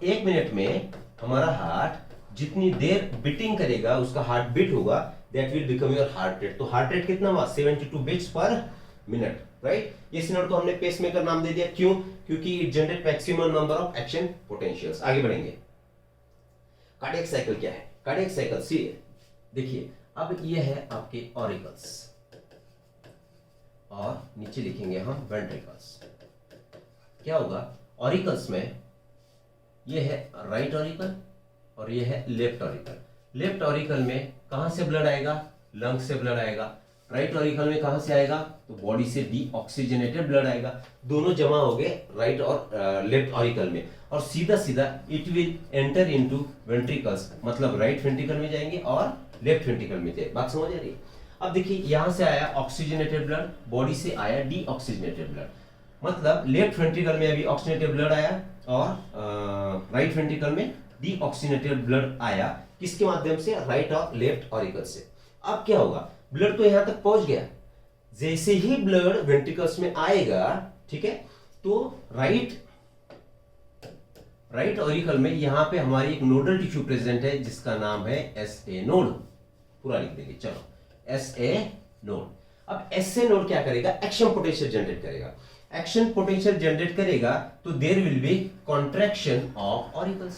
एक मिनट में हमारा हार्ट जितनी देर बीटिंग करेगा उसका हार्ट बीट होगा, that will become your heart rate. तो हार्ट रेट कितना हुआ, 72 बीट्स पर मिनट. राइट, इस नोड को हमने पेसमेकर नाम दे दिया. क्यों, क्योंकि it generate maximum number of action potentials. आगे बढ़ेंगे. कार्डियक साइकिल क्या है, कार्डियक साइकिल सी देखिए, अब ये है आपके ऑरिकल्स और नीचे लिखेंगे हम वेंट्रिकल्स. क्या होगा, ऑरिकल्स में ये है राइट ऑरिकल और ये है लेफ्ट ऑरिकल. लेफ्ट ऑरिकल में कहां से ब्लड आएगा, लंग से ब्लड आएगा. राइट ऑरिकल में कहां से आएगा, तो बॉडी से डीऑक्सीजनेटेड ब्लड आएगा. दोनों जमा हो गए राइट और लेफ्ट ऑरिकल में, और सीधा सीधा it will enter into ventricles, मतलब राइट वेंट्रिकल में जाएंगे और लेफ्ट वेंट्रिकल में जाएंगे. बात समझ आ रही है. अब देखिए यहां से आया ऑक्सीजनेटेड ब्लड, बॉडी से आया डीऑक्सीजनेटेड ब्लड, मतलब लेफ्ट वेंट्रिकल में अभी ऑक्सीजनेटेड ब्लड आया और राइट वेंट्रिकल में डीऑक्सीजनेटेड ब्लड आया. किसके माध्यम से, राइट और लेफ्ट ऑरिकल से. अब क्या होगा, ब्लड तो यहां तक पहुंच गया. जैसे ही ब्लड वेंट्रिकल्स में आएगा, ठीक है, तो राइट ऑरिकल में यहां पे हमारी एक नोडल टिश्यू प्रेजेंट है जिसका नाम है एसए नोड. पूरा लिख देंगे, चलो एसए नोड. अब एसए नोड क्या करेगा, एक्शन पोटेंशियल जनरेट करेगा. एक्शन पोटेंशियल जनरेट करेगा तो there will be contraction of auricles.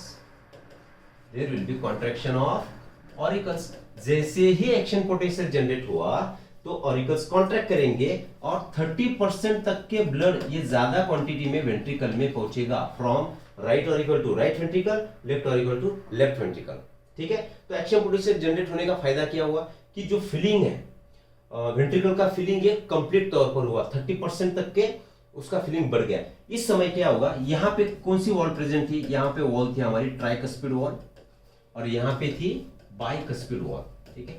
There will be contraction of auricles. जैसे ही एक्शन पोटेंशियल जनरेट हुआ तो ऑरिकल्स कॉन्ट्रैक्ट करेंगे और 30% तक के ब्लड ये ज्यादा क्वांटिटी में वेंट्रिकल में पहुंचेगा. From right auricle to right ventricle, left auricle to left ventricle. ठीक है, तो एक्शन पोटेंशियल जनरेट होने का फायदा क्या हुआ कि जो फिलिंग है वेंट्रिकल का, फिलिंग ये कंप्लीट तौर पर हुआ. 30% तक के उसका फिलिंग बढ़ गया. इस समय क्या होगा, यहाँ पे कौन सी वॉल प्रेजेंट थी, यहाँ पे वॉल थी हमारी ट्राइकस्पिड वॉल और यहाँ पे थी बाइकस्पिड वॉल. ठीक है,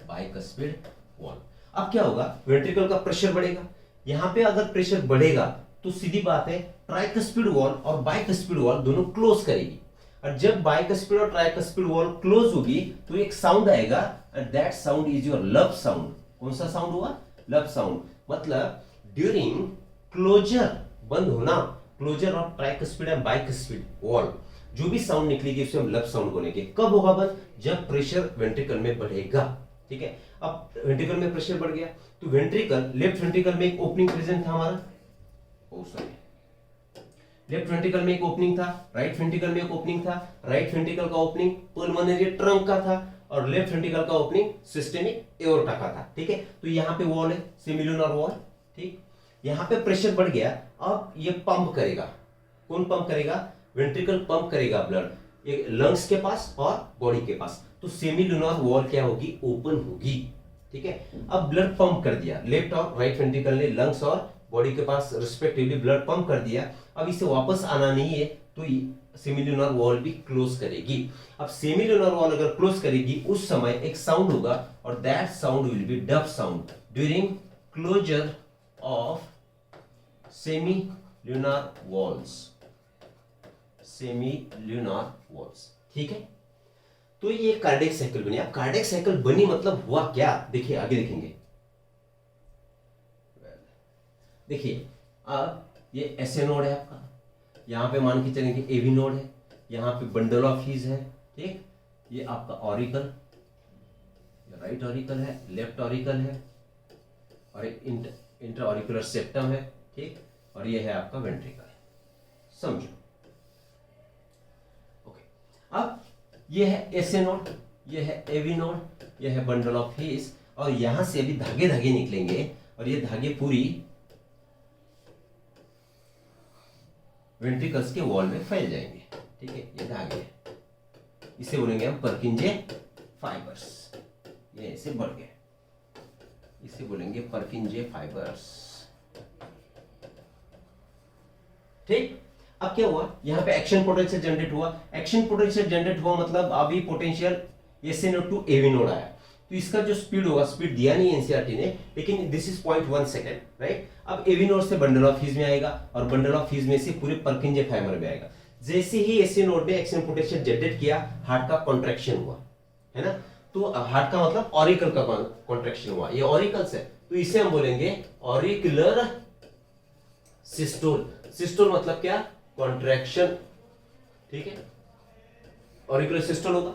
बाइकस्पिड वॉल. अब क्या होगा, वेंट्रिकल का प्रेशर बढ़ेगा. यहाँ पे अगर प्रेशर बढ़ेगा तो सीधी बात है ट्राइकस्पिड वॉल और बाइकस्पिड वॉल दोनों क्लोज करेगी. और जब बाइकस्पिड और ट्राइकस्पिड वॉल क्लोज होगी तो एक साउंड आएगा, and that sound is your लब साउंड. कौन सा साउंड हुआ, लब साउंड. मतलब ड्यूरिंग क्लोजर, बंद होना, closure of tricuspid and bicuspid valve, जो भी साउंड निकलेगी उसे हम लब साउंड बोलेंगे. कब होगा बंद, जब प्रेशर वेंट्रिकल में बढ़ेगा. ठीक है, अब वेंट्रिकल में प्रेशर बढ़ गया तो वेंट्रिकल, लेफ्ट वेंट्रिकल में एक ओपनिंग प्रेजेंट था हमारा, लेफ्ट वेंट्रिकल में एक ओपनिंग था, राइट वेंट्रिकल में एक ओपनिंग था. राइट वेंट्रिकल का ओपनिंग पल्मोनरी ट्रंक का था और लेफ्ट वेंट्रिकल का ओपनिंग सिस्टेमिक एओर्टा का था. ठीक है, तो यहाँ पे वॉल है, सेमिलुनर वॉल. ठीक, यहाँ पे प्रेशर बढ़ गया. अब ये पंप करेगा. कौन पंप करेगा, वेंट्रिकल पंप करेगा ब्लड. एक लंग्स के पास और बॉडी के पास। तो सेमीलुनर वॉल क्या होगी, ओपन होगी, ठीक है। अब ब्लड पंप कर दिया, लेफ्ट और राइट वेंट्रिकल ने लंग्स और बॉडी के पास रिस्पेक्टिवली ब्लड पंप कर दिया। अब इसे वापस आना नहीं है तो सेमीलुनर वॉल भी क्लोज करेगी। अब सेमीलुनर वॉल अगर क्लोज करेगी उस समय एक साउंड होगा और that sound will be dub sound during closure of semilunar valves, semilunar valves, ठीक है। तो ये कार्डियक साइकिल बनी। अब कार्डियक साइकिल बनी मतलब हुआ क्या, देखिए आगे देखेंगे। देखिए अब ये एसए नोड है आपका, यहाँ पे मान के चलेंगे एवी नोड है, यहाँ पे बंडल ऑफ हीज है, ठीक। ये आपका ऑरिकल, राइट ऑरिकल है, लेफ्ट ऑरिकल है और एक इंटर ऑरिकुलर सेप्टम है, ठीक। और ये है आपका वेंट्रिकल, समझो। ओके, अब ये है एसए नोड, ये है एवी नोड, ये है बंडल ऑफ हीज और यहां से अभी धागे धागे निकलेंगे और ये धागे पूरी वेंट्रिकल्स के वॉल में फैल जाएंगे, ठीक है। ये धागे इसे बोलेंगे हम पर्किंजे फाइबर्स। ये ऐसे बढ़ गए, इसे बोलेंगे पर्किंजे फाइबर्स, ठीक। अब क्या हुआ, यहाँ पे एक्शन पोटेंशियल जनरेट हुआ। एक्शन पोटेंशियल जनरेट हुआ मतलब अभी potential SA node to AV node आया, तो इसका जो स्पीड होगा, स्पीड दिया नहीं एनसीईआरटी ने, लेकिन दिस इज 0.1 सेकेंड, राइट। अब एवी नोड से बंडल ऑफ हीज में आएगा और बंडल ऑफ हीज में से पूरे पर्किंजे फाइबर में आएगा। जैसे ही एसए नोड ने एक्शन पोटेंशियल जनरेट किया, हार्ट का कॉन्ट्रैक्शन हुआ, है ना। तो हार्ट का मतलब ऑरिकल का कॉन्ट्रैक्शन हुआ, ये ऑरिकल्स है, तो इसे हम बोलेंगे ऑरिकुलर सिस्टोल। सिस्टोल मतलब क्या, कॉन्ट्रैक्शन, ठीक है। ऑरिकुलर सिस्टोल होगा।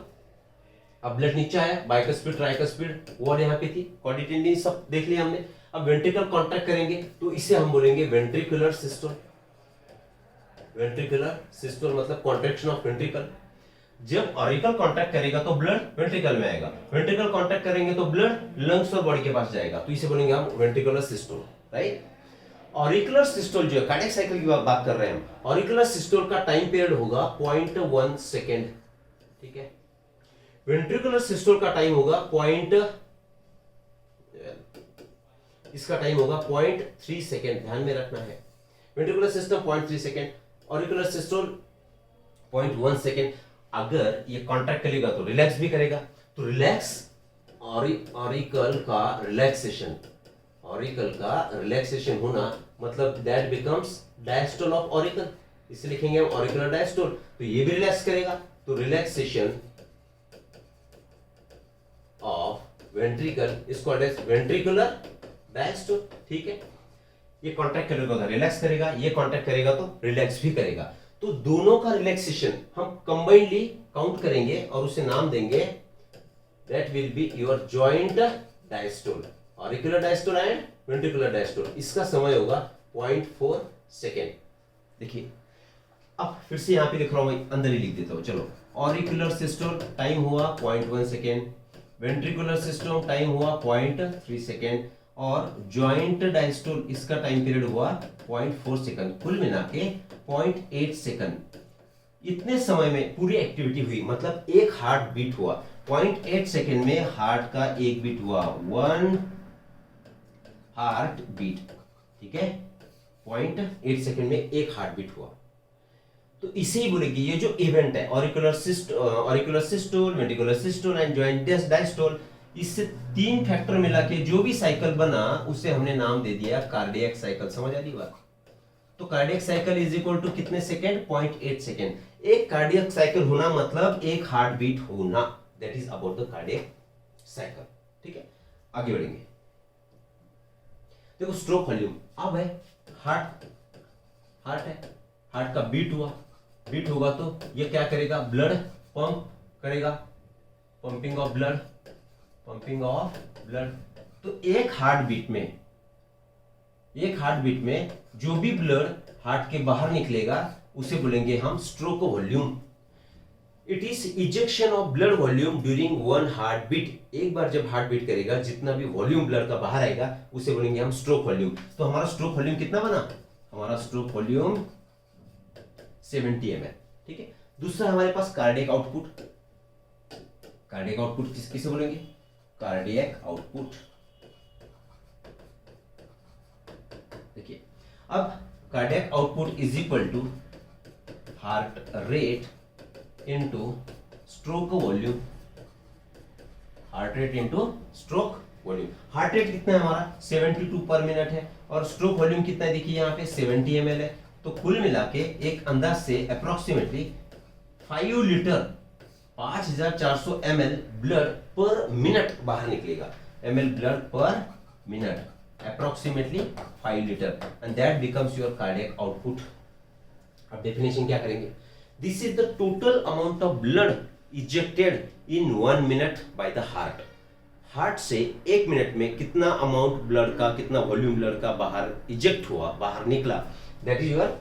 अब ब्लड नीचे आया, बाइकस्पिड ट्राइकस्पिड वॉल यहाँ पे थी, क्वाड्रिटेंडिन सब देख लिया हमने। अब वेंट्रिकल कॉन्ट्रैक्ट करेंगे तो इसे हम बोलेंगे वेंट्रिकुलर सिस्टोल। वेंट्रिकुलर सिस्टोल मतलब कॉन्ट्रैक्शन ऑफ वेंट्रिकल। जब ऑरिकल कॉन्ट्रैक्ट करेगा तो ब्लड वेंट्रिकल में आएगा, वेंट्रिकल कॉन्ट्रैक्ट करेंगे तो ब्लड लंग्स और बॉडी के पास जाएगा, तो इसे बोलेंगे हम ventricular systole, right. Auricular systole जो है, कार्डियक साइकिल की बात कर रहे हैं हम, ऑरिकुलर सिस्टोल का टाइम पीरियड होगा 0.1 सेकेंड, ठीक है। वेंट्रिकुलर सिस्टोल का टाइम होगा इसका टाइम होगा 0.3 सेकेंड, ध्यान में रखना है। Ventricular system 0.3 second, auricular systole 0.1 second. अगर ये कॉन्ट्रैक्ट करेगा तो रिलैक्स भी करेगा, तो रिलैक्स ऑरिकल का रिलैक्सेशन, ऑरिकल का रिलैक्सेशन होना मतलब that becomes diastole of auricle, इसे लिखेंगे हम ऑरिकुलर डायस्टोल। तो ये भी रिलैक्स करेगा, तो relaxation of ventricle is called as ventricular diastole, ठीक है। ये कॉन्ट्रैक्ट करेगा तो रिलैक्स करेगा, ये कॉन्ट्रैक्ट करेगा तो रिलैक्स भी करेगा। तो दोनों का रिलैक्सेशन हम कंबाइनली काउंट करेंगे और उसे नाम देंगे, that will be your joint diastole, auricular diastole and ventricular diastole. इसका समय होगा 0.4 सेकेंड। देखिए अब फिर से यहाँ पे लिख रहा हूं, मैं अंदर ही लिख देता हूं, चलो। ऑरिकुलर सिस्टोल टाइम हुआ 0.1 सेकेंड, वेंट्रिकुलर सिस्टम टाइम हुआ 0.3 सेकेंड और जॉइंट डायस्टोल इसका टाइम पीरियड हुआ 0.4 सेकेंड, कुल मिला के 0.8 सेकेंड। इतने समय में पूरी एक्टिविटी हुई, मतलब एक हार्ट बीट हुआ। 0.8 सेकेंड में हार्ट का एक बीट हुआ, 1 हार्ट बीट, ठीक है। 0.8 सेकेंड में एक हार्ट बीट हुआ। तो इसे ही बोलेंगे ये जो इवेंट है auricular systole, ventricular systole and joint diastole, इससे तीन फैक्टर मिला के जो भी साइकिल बना उसे हमने नाम दे दिया कार्डियक साइकिल। समझ आ रही बात। तो cardiac cycle is equal to कितने सेकेंड, 0.8 सेकेंड। एक कार्डियक साइकिल होना मतलब एक हार्ट बीट होना, that is about the cardiac cycle, ठीक है। आगे बढ़ेंगे, देखो स्ट्रोक वॉल्यूम। अब है हार्ट है, हार्ट का बीट हुआ, बीट होगा तो ये क्या करेगा, ब्लड पंप करेगा, pumping of blood, pumping of blood. तो एक हार्ट बीट में जो भी ब्लड हार्ट के बाहर निकलेगा उसे बोलेंगे हम stroke volume. It is ejection of blood volume during one heart beat. एक बार जब हार्ट बीट करेगा जितना भी वॉल्यूम ब्लड का बाहर आएगा उसे बोलेंगे हम स्ट्रोक वॉल्यूम। तो हमारा स्ट्रोक वॉल्यूम कितना बना, हमारा स्ट्रोक वॉल्यूम 70 ml, ठीक है। दूसरा हमारे पास कार्डियक आउटपुट। कार्डियक आउटपुट किसे बोलेंगे? Cardiac output. देखिए, अब cardiac output is equal to heart rate into stroke volume. Heart rate into stroke volume. Heart rate कितना है हमारा? 72 पर मिनट है, और स्ट्रोक वॉल्यूम कितना है? देखिए यहाँ पे 70 ml है। तो कुल मिला के एक अंदाज से अप्रोक्सीमेटली 5 लीटर 5400 ml ब्लड पर मिनट बाहर निकलेगा। ml ब्लड पर minute approximately 5 litre, and that becomes your cardiac output. अब डेफिनेशन क्या करेंगे? This is the total amount of blood ejected in 1 minute by the heart. Heart से 1 minute में कितना अमाउंट ब्लड का, कितना वॉल्यूम ब्लड का बाहर इजेक्ट हुआ, बाहर निकला, that is your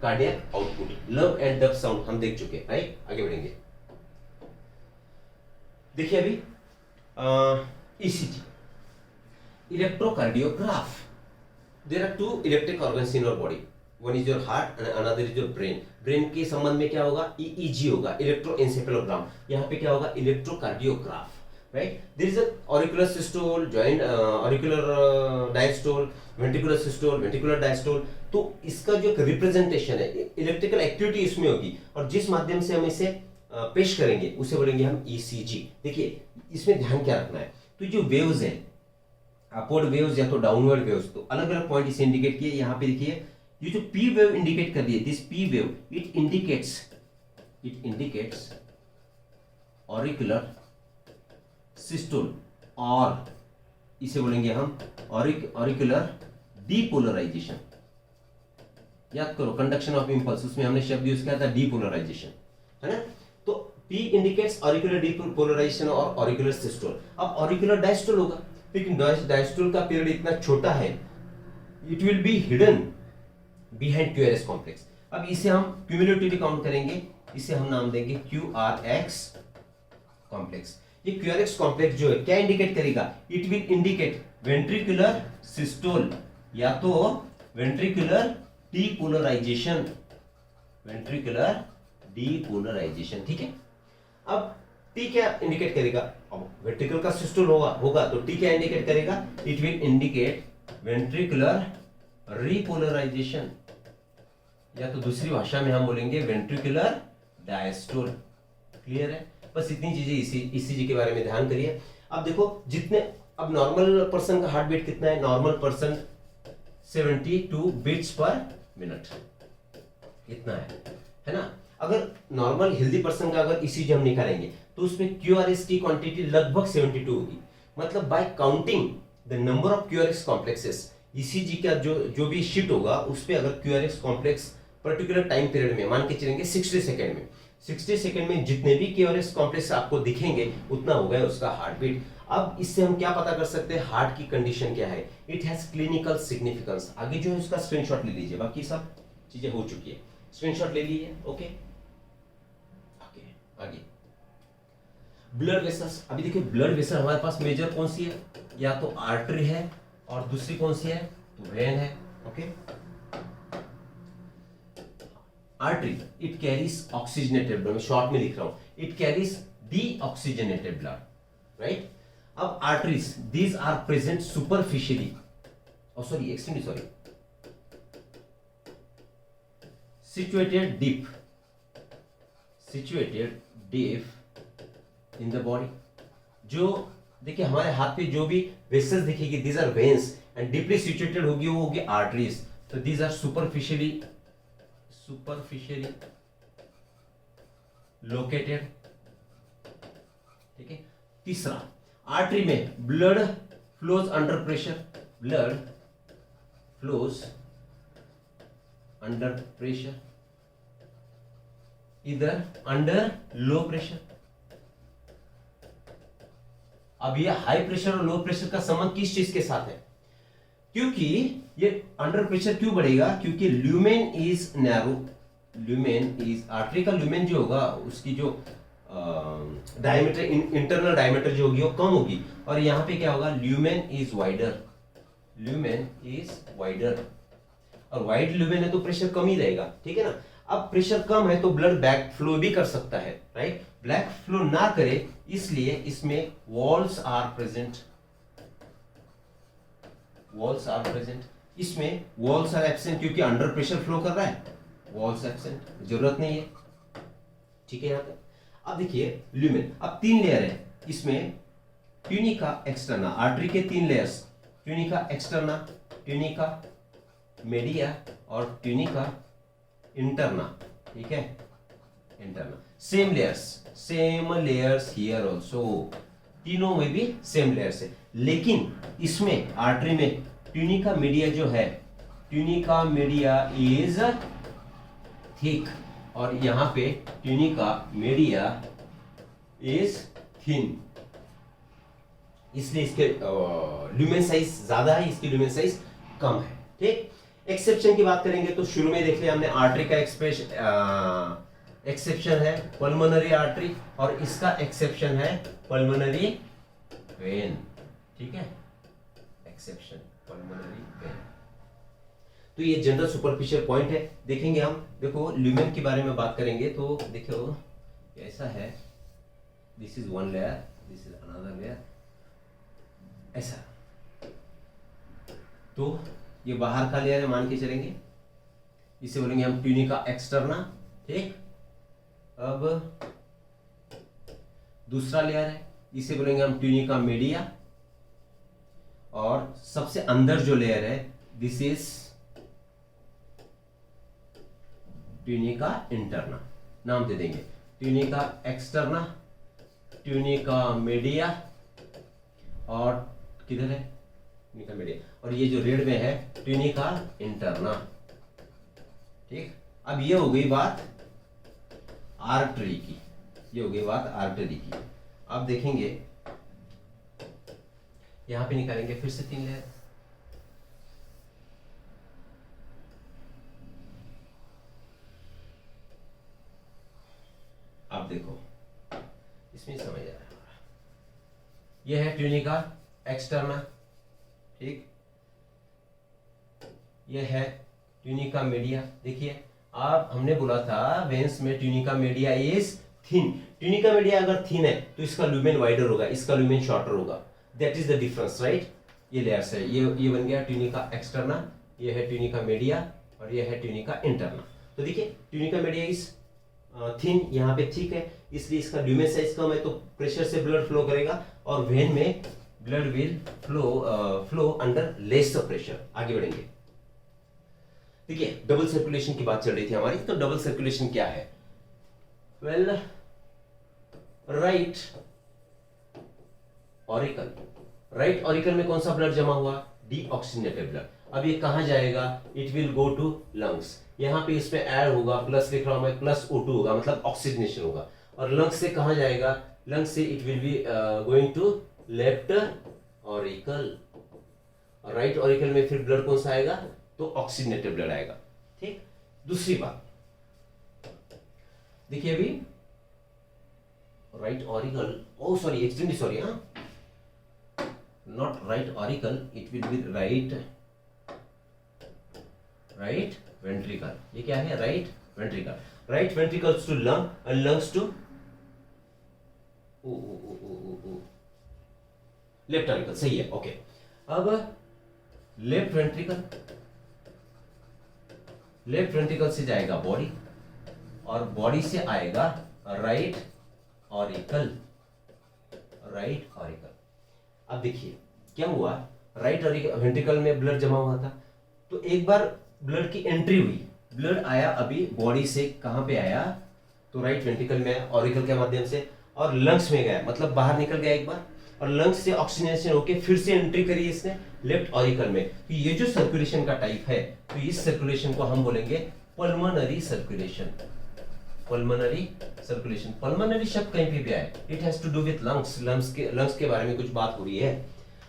cardiac output. Lub and dub sound हम देख चुके, राइट? आगे बढ़ेंगे। देखिए अभी ECG, electrocardiograph. There are 2 electric organs in your body, one is your heart and another is your brain. Brain के संबंध में क्या होगा? ईईजी होगा, इलेक्ट्रोएन्सेफेलोग्राम। यहाँ पे क्या होगा? Electrocardiograph, right? There is a auricular systole, joint auricular diastole, ventricular systole, ventricular diastole. तो इसका जो एक रिप्रेजेंटेशन है, इलेक्ट्रिकल एक्टिविटी इसमें होगी, और जिस माध्यम से हम इसे पेश करेंगे उसे बोलेंगे हम ईसीजी। देखिए इसमें ध्यान क्या रखना है? तो जो वेव्स है, अपवर्ड वेव्स या तो डाउनवर्ड वेव्स, तो अलग अलग पॉइंट इसे इंडिकेट किए। यहाँ पे देखिए ये जो पी वेव इंडिकेट कर दिए, this P wave it indicates auricular systole, और इसे बोलेंगे हम ऑरिकुलर डीपोलराइजेशन। याद करो, कंडक्शन ऑफ इंपल्स, उसमें हमने शब्द यूज किया था डीपोलराइजेशन, है ना? तो P इंडिकेट्स ऑरिकुलर डीपोलराइजेशन और ऑरिकुलर सिस्टोल। अब ऑरिकुलर डायस्टोल होगा, लेकिन डायस्टोल का पीरियड इतना छोटा है, it will be hidden behind QRS complex. अब इसे हम क्यूमुलेटिवली काउंट करेंगे, इसे हम नाम देंगे क्यूआरएक्स कॉम्प्लेक्स। ये क्यूआरएक्स कॉम्प्लेक्स जो है क्या इंडिकेट करेगा? It will indicate ventricular systole या तो वेंट्रिकुलर डीपोलराइजेशन, वेंट्रिकुलर डीपोलराइजेशन, ठीक है? अब टी क्या इंडिकेट करेगा? अब वेंट्रिकल का सिस्टोल होगा तो टी क्या इंडिकेट करेगा? It will indicate ventricular repolarisation, या तो दूसरी भाषा में हम बोलेंगे वेंट्रिकुलर डायस्टोल। क्लियर है? बस इतनी चीजें ईसीजी के बारे में ध्यान करिए। अब देखो, जितने, अब नॉर्मल पर्सन का हार्ट बीट कितना है? Normal person 72 beats per minute, इतना है ना? अगर नॉर्मल हेल्दी पर्सन का अगर ईसीजी हम निकालेंगे तो उसमें क्यूआरएस की क्वांटिटी लगभग 72 होगी। मतलब bye counting the number of QRS complexes, ECG का जो भी शीट होगा उस पे अगर QRS complex particular time period में, मान के चलेंगे 60 सेकेंड में, 60 सेकेंड में जितने भी क्यूआरएस कॉम्प्लेक्स आपको दिखेंगे उतना हो गया उसका हार्ट बीट। अब इससे हम क्या पता कर सकते हैं? हार्ट की कंडीशन क्या है? It has clinical significance. आगे जो है उसका स्क्रीनशॉट ले लीजिए, बाकी सब चीजें हो चुकी है, स्क्रीनशॉट ले लीजिए। ओके, आगे ब्लड वेसल्स। अभी देखिए ब्लड वेसल हमारे पास मेजर कौन सी है? या तो आर्टरी है और दूसरी कौन सी है? तो वेन है। Okay, artery it carries oxygenated blood, मैं शॉर्ट में लिख रहा हूं, it carries deoxygenated blood, right? अब arteries, these are present superficially, extremely sorry, situated deep in the body। जो देखिए हमारे हाथ पे जो भी वेसल्स दिखेगी, these are veins, and deeply situated होगी वो होगी arteries। तो these are superficially located, ठीक है? तीसरा, आर्टरी में blood flows under pressure, blood flows under pressure, इधर अंडर लो प्रेशर। अब ये हाई प्रेशर और लो प्रेशर का संबंध किस चीज के साथ है? क्योंकि ये अंडर प्रेशर क्यों बढ़ेगा? क्योंकि lumen is narrow, lumen is, artery का ल्यूमेन जो होगा उसकी जो डायमीटर, इंटरनल डायमीटर जो होगी वो कम होगी, और यहां पे क्या होगा? Lumen is wider, lumen is wider, और वाइड ल्यूमेन है तो प्रेशर कम ही रहेगा, ठीक है ना? अब प्रेशर कम है तो ब्लड बैक फ्लो भी कर सकता है, राइट। बैक फ्लो ना करे इसलिए इसमें valves are present, valves are present, इसमें वॉल्स आर एब्सेंट क्योंकि अंडर प्रेशर फ्लो कर रहा है, वॉल्स एब्सेंट, जरूरत नहीं है, ठीक है। यहाँ तक अब देखिए ल्यूमेन, अब 3 लेयर है इसमें, ट्यूनिका एक्सटर्ना, आर्टरी के 3 layers, tunica externa, tunica media और ट्यूनिका इंटरना, ठीक है, interna. Same layers here also, तीनों में भी सेम लेयर्स है, लेकिन इसमें आर्टरी में ट्यूनिका मीडिया जो है, ट्यूनिका मीडिया इज थिक और यहां पे ट्यूनिका मीडिया इज थिन, इसलिए इसके ल्यूमेन साइज ज्यादा है, इसकी ल्यूमेन साइज कम है, ठीक। एक्सेप्शन की बात करेंगे तो शुरू में देख लिया हमने आर्टरी का एक्सेप्शन है पल्मोनरी आर्टरी और इसका एक्सेप्शन है पल्मोनरी वेन, ठीक है, एक्सेप्शन पल्मोनरी वेन। तो ये जनरल सुपरफिशियल पॉइंट है, देखेंगे हम। देखो ल्यूमेन के बारे में बात करेंगे तो देखो ऐसा है, this is one layer, this is another layer, ऐसा। तो ये बाहर का लेयर है, मान के चलेंगे, इसे बोलेंगे हम ट्यूनिका एक्सटर्ना, ठीक। अब दूसरा लेयर है, इसे बोलेंगे हम ट्यूनिका मीडिया, और सबसे अंदर जो लेयर है दिस इज ट्यूनिका इंटरना, नाम दे देंगे ट्यूनिका एक्सटर्ना, ट्यूनिका मीडिया, और किधर है ट्यूनिका मीडिया, और ये जो रेड में है ट्यूनिका इंटरना, ठीक। अब ये हो गई बात आर्टरी की, ये हो गई बात आर्टरी की। अब देखेंगे यहां पे निकालेंगे फिर से 3 लेयर, अब देखो इसमें समझ आ रहा है, यह है ट्यूनिका एक्सटर्ना, ठीक, यह है ट्यूनिका मीडिया। देखिए अब हमने बोला था वेन्स में tunica media is thin, tunica media अगर थिन है तो इसका ल्यूमेन वाइडर होगा, इसका ल्यूमेन शॉर्टर होगा, that is the difference, right. ये लेयर्स है, ये बन गया ट्यूनिका एक्सटर्ना, ये है ट्यूनिका मीडिया और ये है ट्यूनिका इंटरना। तो देखिए ट्यूनिका मीडिया इज थिन, यहाँ पे थिक है, इसलिए इसका ल्यूमेन साइज कम है तो प्रेशर से ब्लड फ्लो करेगा और वेन में blood will flow under less pressure. आगे बढ़ेंगे, देखिए डबल सर्कुलेशन की बात चल रही थी हमारी, तो डबल सर्कुलेशन क्या है? वेल, राइट ऑरिकल में कौन सा ब्लड जमा हुआ? Deoxygenated blood. अब ये कहां जाएगा? It will go to lungs. यहाँ पे इसमें ऐड होगा, प्लस लिख रहा हूं मैं, प्लस O2 होगा, मतलब ऑक्सीजनेशन होगा। और लंग्स से कहां जाएगा? लंग्स से it will be going to left auricle. और राइट ऑरिकल में फिर ब्लड कौन सा आएगा? तो ऑक्सीजनेटेड ब्लड आएगा। ठीक। दूसरी बात देखिए, अभी right auricle, oh sorry, extremely sorry, हाँ, not right auricle, it will be right ventricle. ये क्या है? Right ventricle. Right ventricles to lung and lungs to left auricle. सही है, ओके। अब लेफ्ट वेंट्रिकल से जाएगा बॉडी, और बॉडी से आएगा राइट ऑरिकल। अब देखिए क्या हुआ, राइट वेंट्रिकल में ब्लड जमा हुआ था, तो एक बार ब्लड की एंट्री हुई, ब्लड आया अभी बॉडी से, कहां पे आया? तो राइट वेंट्रिकल में ऑरिकल के माध्यम से, और लंग्स में गया, मतलब बाहर निकल गया एक बार, और लंग्स से ऑक्सीजनेशन होके फिर से एंट्री करी इसने लेफ्ट ऑरिकल में। तो ये जो सर्कुलेशन का टाइप है, तो इस सर्कुलेशन को हम बोलेंगे पल्मोनरी सर्कुलेशन। पल्मोनरी शब्द कहीं पे भी आए, it has to do with lungs. Lungs के बारे में कुछ बात हो रही है,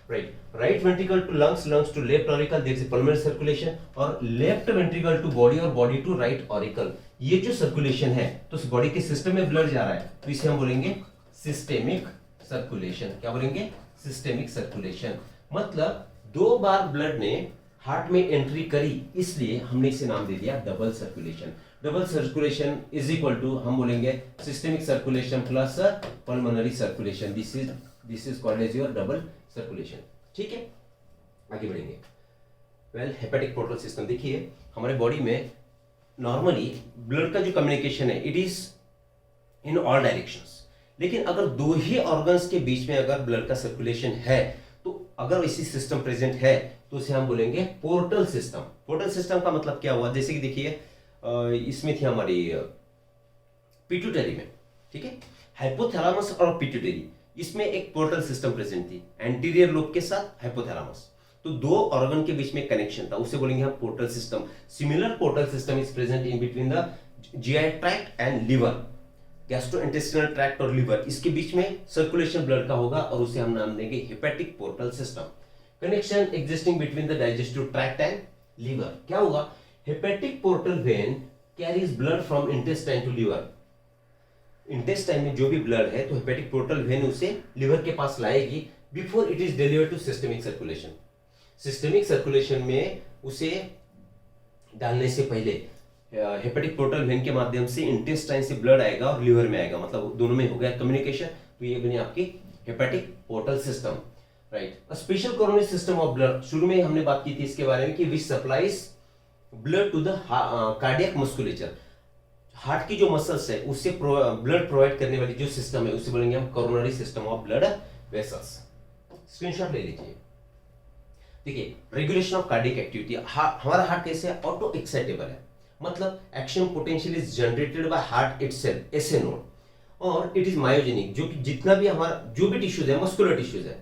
right ventricle to lungs to left auricle, there is pulmonary circulation, और लेफ्ट वेंट्रिकल टू बॉडी और बॉडी टू राइट ऑरिकल। ये जो सर्कुलेशन है, तो बॉडी के सिस्टम में ब्लड जा रहा है, तो इसे हम बोलेंगे सिस्टेमिक सर्कुलेशन। क्या बोलेंगे? Systemic circulation. मतलब दो बार ब्लड ने हार्ट में एंट्री करी, इसलिए हमने इसे नाम दे दिया double circulation. Double circulation is equal to हम बोलेंगे systemic circulation plus pulmonary circulation, this is called as your double circulation. ठीक है, आगे बढ़ेंगे। वेल, हेपेटिक पोर्टल सिस्टम देखिए, हमारे बॉडी में नॉर्मली ब्लड का जो कम्युनिकेशन है it is in all directions, लेकिन अगर दो ही ऑर्गन्स के बीच में अगर ब्लड का सर्कुलेशन है, तो अगर इसी सिस्टम प्रेजेंट है तो उसे हम बोलेंगे पोर्टल सिस्टम। पोर्टल सिस्टम का मतलब क्या हुआ, जैसे कि देखिए इसमें थी हमारी पिट्यूटरी में, ठीक है, हाइपोथैलेमस और पिट्यूटरी, इसमें एक पोर्टल सिस्टम प्रेजेंट थी, एंटीरियर लोब के साथ हाइपोथैलेमस, तो दो ऑर्गन के बीच में कनेक्शन था, उसे बोलेंगे हम portal system. Similar portal system is present in between the GI tract and liver, gastrointestinal tract और लिवर, इसके बीच में सर्कुलेशन ब्लड का होगा और उसे हम नाम देंगे hepatic portal system. Connection existing between the digestive tract and liver, क्या होगा, hepatic portal vein carries blood from intestine to liver. Intestine में जो भी ब्लड है तो हेपेटिक पोर्टल वेन उसे लिवर के पास लाएगी before it is delivered to systemic circulation. Systemic circulation में उसे डालने से पहले हेपेटिक पोर्टल वेन के माध्यम से इंटेस्टाइन से ब्लड आएगा और लिवर में आएगा, मतलब दोनों में हो गया कम्युनिकेशन, तो ये बनी आपकी hepatic portal system, right. Special coronary system of blood, शुरू में हमने बात की थी इसके बारे में कि which supplies blood to the cardiac musculature, heart की जो मसल्स है उससे ब्लड प्रोवाइड करने वाली जो सिस्टम है उसे बोलेंगे हम coronary system of blood vessels. Screenshot ले लीजिए। देखिए, रेगुलेशन ऑफ कार्डियक एक्टिविटी, हमारा हार्ट कैसे है, ऑटो एक्साइटेबल है, मतलब action potential is generated by heart itself, SA node, और इट इज मायोजेनिक, जो कि जितना भी हमारा जो भी टिश्यूज है, मस्कुलर टिश्यूज है,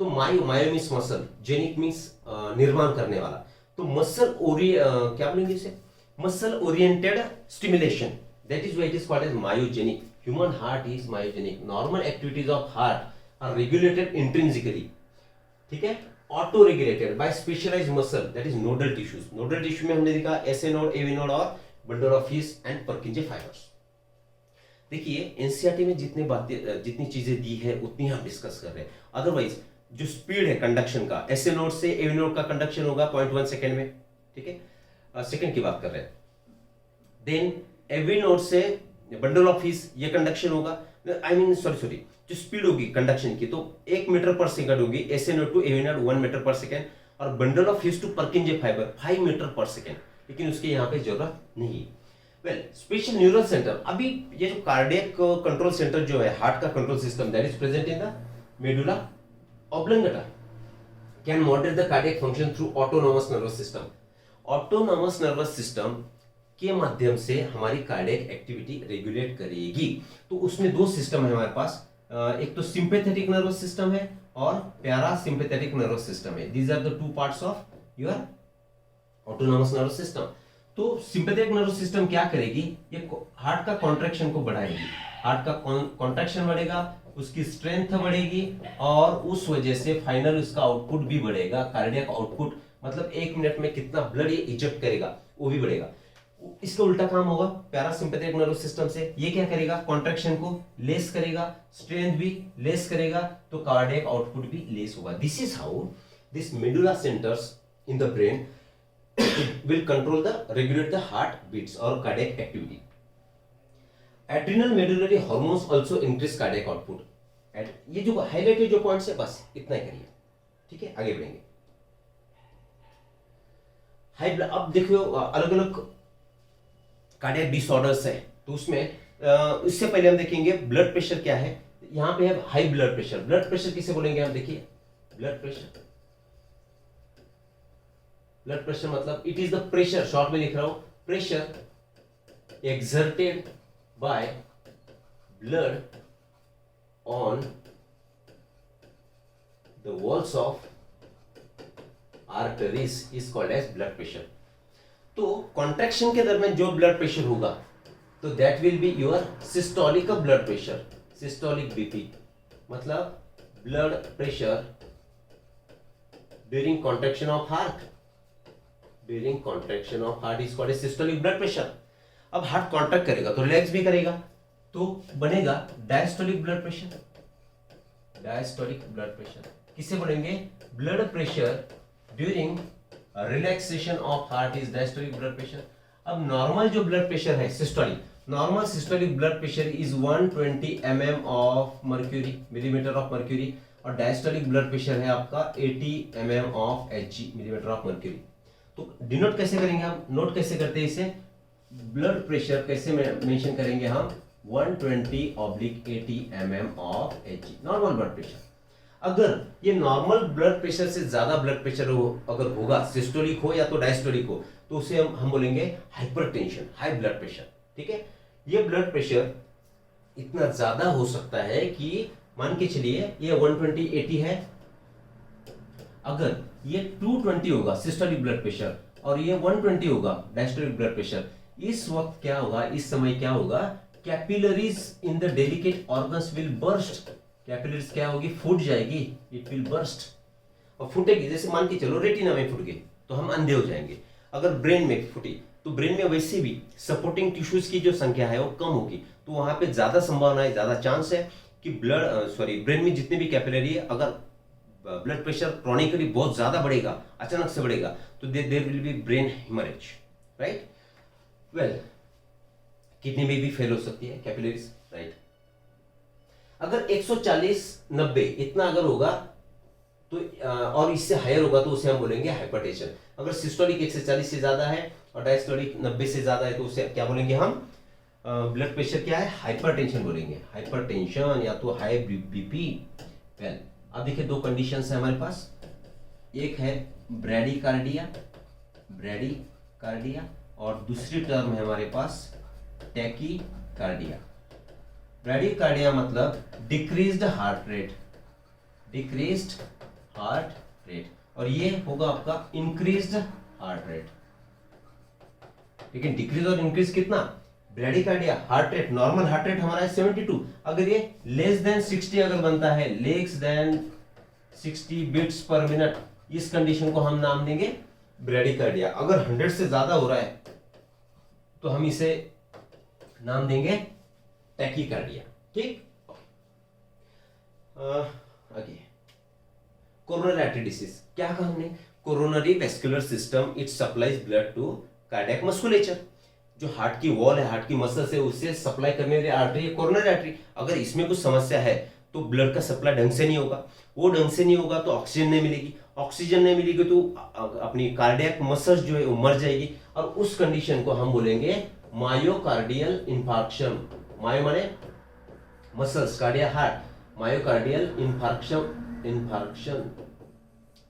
तो myo means muscle, genic means निर्माण करने वाला, तो मसल क्या बोलेंगे इसे, muscle oriented stimulation, that is why it is called as myogenic. Human heart is myogenic, normal activities of heart are regulated intrinsically, ठीक है, auto regulated by specialised muscle, that is nodal tissues. Nodal tissue में हमने देखा SA node, AV node और bundle of His and Purkinje fibres. देखिए, एनसीईआरटी में जितनी चीजें दी है उतनी हम डिस्कस कर रहे हैं, अदरवाइज जो स्पीड है कंडक्शन का, एसए नोड से एवी नोड का कंडक्शन होगा 0.1 सेकेंड में, ठीक है, सेकेंड की बात कर रहे हैं। देन एवी नोड से बंडल ऑफ हिस ये कंडक्शन होगा, आई मीन सॉरी जो स्पीड होगी कंडक्शन की तो 1 मीटर पर सेकंड होगी, SA node to AV node 1 metre per second, और bundle of His to Purkinje fibre 5 metre per second, लेकिन उसके यहाँ पे जरूरत नहीं। वेल, स्पेशल न्यूरल सेंटर, अभी ये जो कार्डियक कंट्रोल सेंटर जो है, हार्ट का control system, that is present in the medulla oblongata, can moderate the cardiac function through autonomous nervous system. Autonomous nervous system के माध्यम से हमारी कार्डियक एक्टिविटी रेगुलेट करेगी। तो उसमें दो सिस्टम है हमारे पास, एक तो सिंपैथेटिक नर्वस सिस्टम है और पैरासिम्पैथेटिक नर्वस सिस्टम है। These are the two parts of your autonomous nervous system. तो सिंपैथेटिक नर्वस सिस्टम क्या करेगी, ये हार्ट का कॉन्ट्रैक्शन को बढ़ाएगी, हार्ट का कॉन्ट्रैक्शन बढ़ेगा, उसकी स्ट्रेंथ बढ़ेगी और उस वजह से फाइनल उसका आउटपुट भी बढ़ेगा, कार्डियक आउटपुट, मतलब 1 मिनट में कितना ब्लड ये इजेक्ट करेगा वो भी बढ़ेगा। इसका उल्टा काम होगा पैरासिम्पैथिक नर्वस सिस्टम से, ये क्या करेगा, कॉन्ट्रैक्शन को लेस करेगा, स्ट्रेंथ भी लेस करेगा, तो कार्डियक आउटपुट भी लेस होगा। This is how this medulla centres in the brain will control the regulate the heart beats or cardiac activity. Adrenal medullary hormones also increase cardiac output. And ये जो highlighted जो points है बस इतना ही करिए, ठीक है, आगे बढ़ेंगे। हाई ब्लड, अब देखो अलग अलग कार्डियक डिसऑर्डर्स है, तो उसमें इससे पहले हम देखेंगे ब्लड प्रेशर क्या है। यहाँ पे है high blood pressure. Blood pressure किसे बोलेंगे हम, देखिए ब्लड प्रेशर, ब्लड प्रेशर मतलब it is the pressure, short में लिख रहा हूं, pressure exerted by blood on the walls of arteries is called as blood pressure. तो कॉन्ट्रैक्शन के दरमियान जो ब्लड प्रेशर होगा तो that will be your systolic blood pressure, systolic BP, मतलब blood pressure during contraction of heart, during contraction of heart is called systolic blood pressure. अब heart contract करेगा तो रिलैक्स भी करेगा, तो बनेगा diastolic blood pressure. Diastolic blood pressure किसे बोलेंगे, blood pressure during relaxation of heart is diastolic blood pressure. अब नॉर्मल जो ब्लड प्रेशर है systolic, normal systolic blood pressure is 120 mm of mercury, millimetre of mercury, और diastolic blood pressure है आपका 80 mm of Hg, millimetre of mercury. तो denote कैसे करेंगे हम, नोट कैसे करते हैं इसे, ब्लड प्रेशर कैसे मेंशन करेंगे हम, 120/80 mm of Hg, normal blood pressure. अगर ये नॉर्मल ब्लड प्रेशर से ज्यादा ब्लड प्रेशर अगर होगा, सिस्टोलिक हो या तो डायस्टोलिक हो, तो उसे हम बोलेंगे हाइपरटेंशन, हाई ब्लड प्रेशर। ठीक है, ये ब्लड प्रेशर इतना ज्यादा हो सकता है कि मान के चलिए ये 120/80 है, अगर ये 220 होगा सिस्टोलिक ब्लड प्रेशर और ये 120 होगा डायस्टोलिक ब्लड प्रेशर, इस वक्त क्या होगा, इस समय क्या होगा, capillaries in the delicate organs will burst. Capillaries क्या होगी, फूट जाएगी, इट विल बर्स्ट, और फूटेगी। जैसे मान के चलो रेटिना में फूट गई तो हम अंधे हो जाएंगे, अगर ब्रेन में फूटी तो ब्रेन में वैसे भी सपोर्टिंग टिश्यूज की जो संख्या है वो कम होगी, तो वहां पे ज्यादा संभावना है, ज्यादा चांस है कि ब्रेन में जितने भी कैपिलरी है, अगर ब्लड प्रेशर क्रॉनिकली बहुत ज्यादा बढ़ेगा, अचानक से बढ़ेगा, तो there will be brain haemorrhage, right. Well, kidney में भी फेल हो सकती है कैपिलरीज, राइट। अगर 140/90 इतना अगर होगा तो और इससे हायर होगा तो उसे हम बोलेंगे हाइपरटेंशन। अगर सिस्टोलिक 140 से ज्यादा है और डायस्टोलिक 90 से ज्यादा है तो उसे क्या बोलेंगे हम, ब्लड प्रेशर क्या है, हाइपरटेंशन बोलेंगे, हाइपरटेंशन या तो हाई बीपी। वेल, अब देखिए दो कंडीशंस है हमारे पास, एक है ब्रैडीकार्डिया, ब्रैडीकार्डिया, और दूसरी टर्म है हमारे पास टैकीकार्डिया। ब्रैडीकार्डिया मतलब decreased heart rate, decreased heart rate, और ये होगा आपका इंक्रीज्ड हार्ट रेट। लेकिन डिक्रीज और इंक्रीज कितना, bradycardia heart rate, normal heart rate हमारा है 72, अगर ये लेस देन 60 अगर बनता है, less than 60 beats per minute, इस कंडीशन को हम नाम देंगे ब्रैडीकार्डिया। अगर 100 से ज्यादा हो रहा है तो हम इसे नाम देंगे टैकीकार्डिया। ठीक, आगे कोरोनरी आर्टरी डिसीज, क्या कहा हमने, coronary vascular system, it supplies blood to cardiac musculature. जो हार्ट की वॉल है, हार्ट की मसल्स है, उससे सप्लाई करने वाली आर्टरी है कोरोनरी आर्टरी। अगर इसमें कुछ समस्या है तो ब्लड का सप्लाई ढंग से नहीं होगा, वो ढंग से नहीं होगा तो ऑक्सीजन नहीं मिलेगी, ऑक्सीजन नहीं मिलेगी तो अपनी कार्डियक मसल्स जो है वो मर जाएगी, और उस कंडीशन को हम बोलेंगे मायोकार्डियल इंफार्क्शन। मायो माने muscles, cardia heart, myocardial infarction.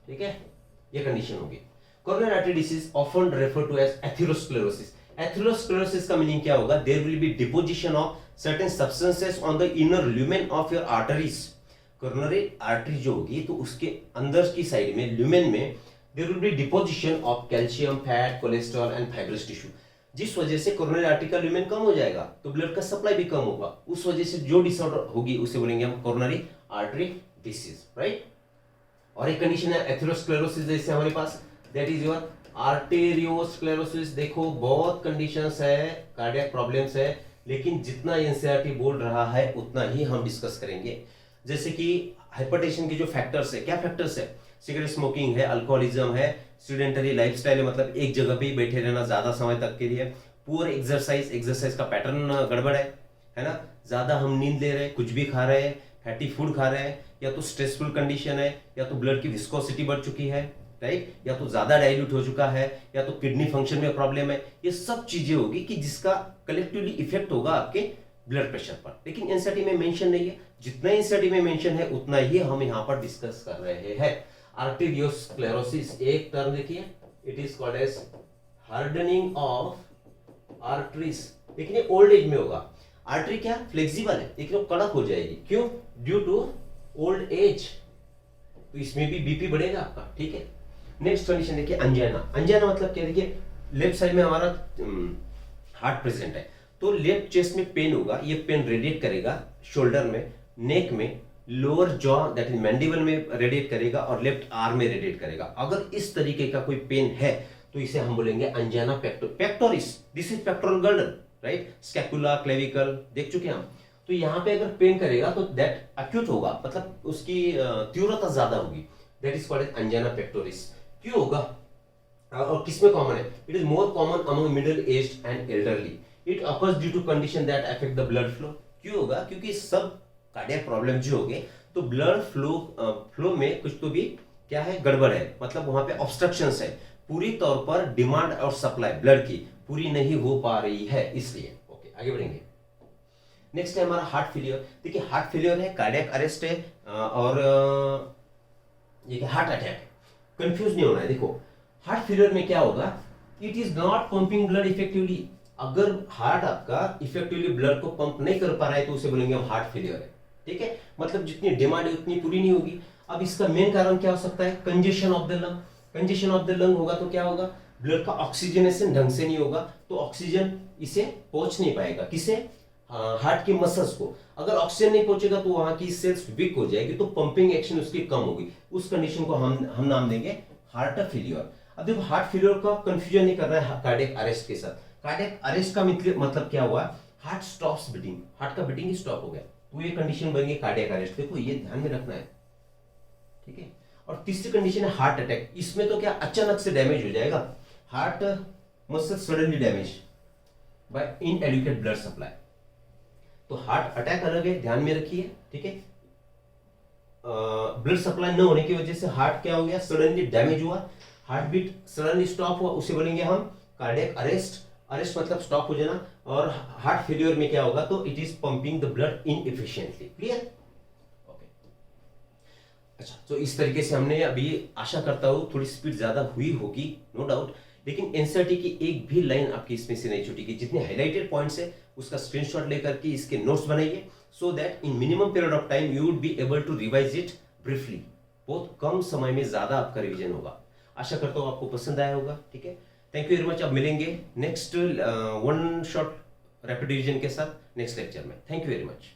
ठीक है, ये कंडीशन होगी। Coronary artery disease often refer to as atherosclerosis. Atherosclerosis का मीनिंग क्या होगा, there will be deposition of certain substances on the inner lumen of your arteries. Coronary artery जो होगी तो उसके अंदर की साइड में, ल्यूमेन में, there will be deposition of calcium, fat, cholesterol and fibrous tissue. जिस वजह से कोरोनरी आर्टरी का ल्यूमेन कम हो जाएगा तो ब्लड का सप्लाई भी कम होगा, उस वजह से जो डिसऑर्डर होगी उसे बोलेंगे हम कोरोनरी आर्टरी डिसीज, राइट। और एक कंडीशन है एथेरोस्क्लेरोसिस, जैसे हमारे पास दैट इज योर आर्टेरियोस्क्लेरोसिस। देखो बहुत कंडीशंस है, कार्डियक प्रॉब्लम्स है, लेकिन जितना एनसीईआरटी बोल रहा है उतना ही हम डिस्कस करेंगे। जैसे कि हाइपरटेंशन के जो फैक्टर्स है, क्या फैक्टर्स है, सिगरेट स्मोकिंग है, अल्कोहलिज्म है, सीडेंटरी लाइफस्टाइल है, मतलब एक जगह पे ही बैठे रहना ज्यादा समय तक के लिए, पुअर एक्सरसाइज, एक्सरसाइज का पैटर्न गड़बड़ है ना, ज्यादा हम नींद ले रहे हैं, कुछ भी खा रहे हैं, फैटी फूड खा रहे हैं, या तो स्ट्रेसफुल कंडीशन है, या तो ब्लड की विस्कोसिटी बढ़ चुकी है, राइट, या तो ज्यादा डाइल्यूट हो चुका है, या तो किडनी फंक्शन में प्रॉब्लम है। ये सब चीजें होगी कि जिसका कलेक्टिवली इफेक्ट होगा आपके ब्लड प्रेशर पर, लेकिन एनसीईआरटी में मेंशन नहीं है। जितना एनसीईआरटी में मेंशन है उतना ही हम यहाँ पर डिस्कस कर रहे हैं। आर्टेरियोस्क्लेरोसिस एक टर्म देखिए, it is called as hardening of arteries. लेकिन ये ओल्ड एज में होगा। आर्टरी क्या फ्लेक्सिबल है लेकिन वो कड़क हो जाएगी, क्यों, ड्यू टू ओल्ड एज, तो इसमें भी बीपी बढ़ेगा आपका। ठीक है, नेक्स्ट कंडीशन देखिए अंजाना। अंजाना मतलब क्या, देखिए लेफ्ट साइड में हमारा हार्ट प्रेजेंट है तो लेफ्ट चेस्ट में पेन होगा, ये पेन रेडिएट करेगा शोल्डर में, नेक में, lower jaw that is mandible में रेडिएट करेगा, और लेफ्ट आर्म में रेडिएट करेगा। अगर इस तरीके का कोई पेन है तो इसे हम बोलेंगे angina pectoris. This is pectoral girdle, right, scapula, clavicle देख चुके हैं हम। तो यहाँ पे अगर पेन करेगा तो दैट अक्यूट होगा, मतलब उसकी तीव्रता ज्यादा होगी, that is called as angina pectoris. क्यों होगा, और किसमें कॉमन है? It is more common among middle aged and elderly. It occurs due to condition that affect the blood flow. क्यों होगा? क्योंकि सब कार्डियक प्रॉब्लम जो होंगे तो ब्लड फ्लो में कुछ तो भी क्या है, गड़बड़ है, मतलब वहां पे ऑब्स्ट्रक्शंस है, पूरी तौर पर डिमांड और सप्लाई ब्लड की पूरी नहीं हो पा रही है, इसलिए। ओके, आगे बढ़ेंगे। नेक्स्ट है हमारा हार्ट फेलियर। देखिए हार्ट फेलियर है, कार्डियक अरेस्ट है और ये हार्ट अटैक है। कंफ्यूज नहीं होना है। देखो हार्ट फेलियर में क्या होगा, it is not pumping blood effectively. अगर हार्ट आपका इफेक्टिवली ब्लड को पंप नहीं कर पा रहा है तो उसे बोलेंगे हम हार्ट फेलियर है, ठीक है। मतलब जितनी डिमांड है उतनी पूरी नहीं होगी। अब इसका मेन कारण क्या हो सकता है? Congestion of the lung. Congestion of the lung होगा तो क्या होगा? ब्लड का ऑक्सीजनेशन ढंग से नहीं होगा, तो ऑक्सीजन इसे पहुंच नहीं पाएगा। किसे? हार्ट के मसल्स को। अगर ऑक्सीजन नहीं पहुंचेगा तो वहां की सेल्स वीक हो जाएगी, तो पंपिंग एक्शन उसकी कम होगी। उस कंडीशन को हम नाम देंगे हार्ट फेलियर। अब देखो हार्ट फेलियर का कंफ्यूजन नहीं करना है कार्डियक अरेस्ट के साथ। कार्डियक अरेस्ट का मतलब क्या हुआ? हार्ट स्टॉप्स बीटिंग, हार्ट का बीटिंग ही स्टॉप हो गया, तो ये कंडीशन बन गई कार्डियक अरेस्ट। देखो ये ध्यान में रखना है, ठीक है। और तीसरी कंडीशन है हार्ट अटैक। इसमें तो क्या अचानक से डैमेज हो जाएगा, heart muscle suddenly damage bye इनएडिक्वेट blood supply. तो हार्ट अटैक अलग है, ध्यान में रखिए, ठीक है। ब्लड सप्लाई न होने की वजह से हार्ट क्या हो गया? सडनली डैमेज हुआ, हार्ट बीट सडनली स्टॉप हुआ, उसे बोलेंगे हम कार्डियक अरेस्ट। अरेस्ट मतलब स्टॉप हो जाना। और हार्ट फेलियर में क्या होगा? तो it is pumping the blood inefficiently. Clear? Okay, अच्छा, तो इस तरीके से हमने अभी, आशा करता हूं थोड़ी स्पीड ज्यादा हुई होगी, नो डाउट, लेकिन एनसीईआरटी की एक भी लाइन आपकी इसमें से नहीं छूटेगी। जितने हाइलाइटेड पॉइंट्स है उसका स्क्रीनशॉट लेकर के इसके नोट्स बनाइए, so that in minimum period of time you would be able to revise it briefly. बहुत कम समय में ज्यादा आपका रिवीजन होगा। आशा करता हूँ आपको पसंद आया होगा, ठीक है। Thank you very much. अब मिलेंगे next one shot rapid revision के साथ नेक्स्ट लेक्चर में। Thank you very much.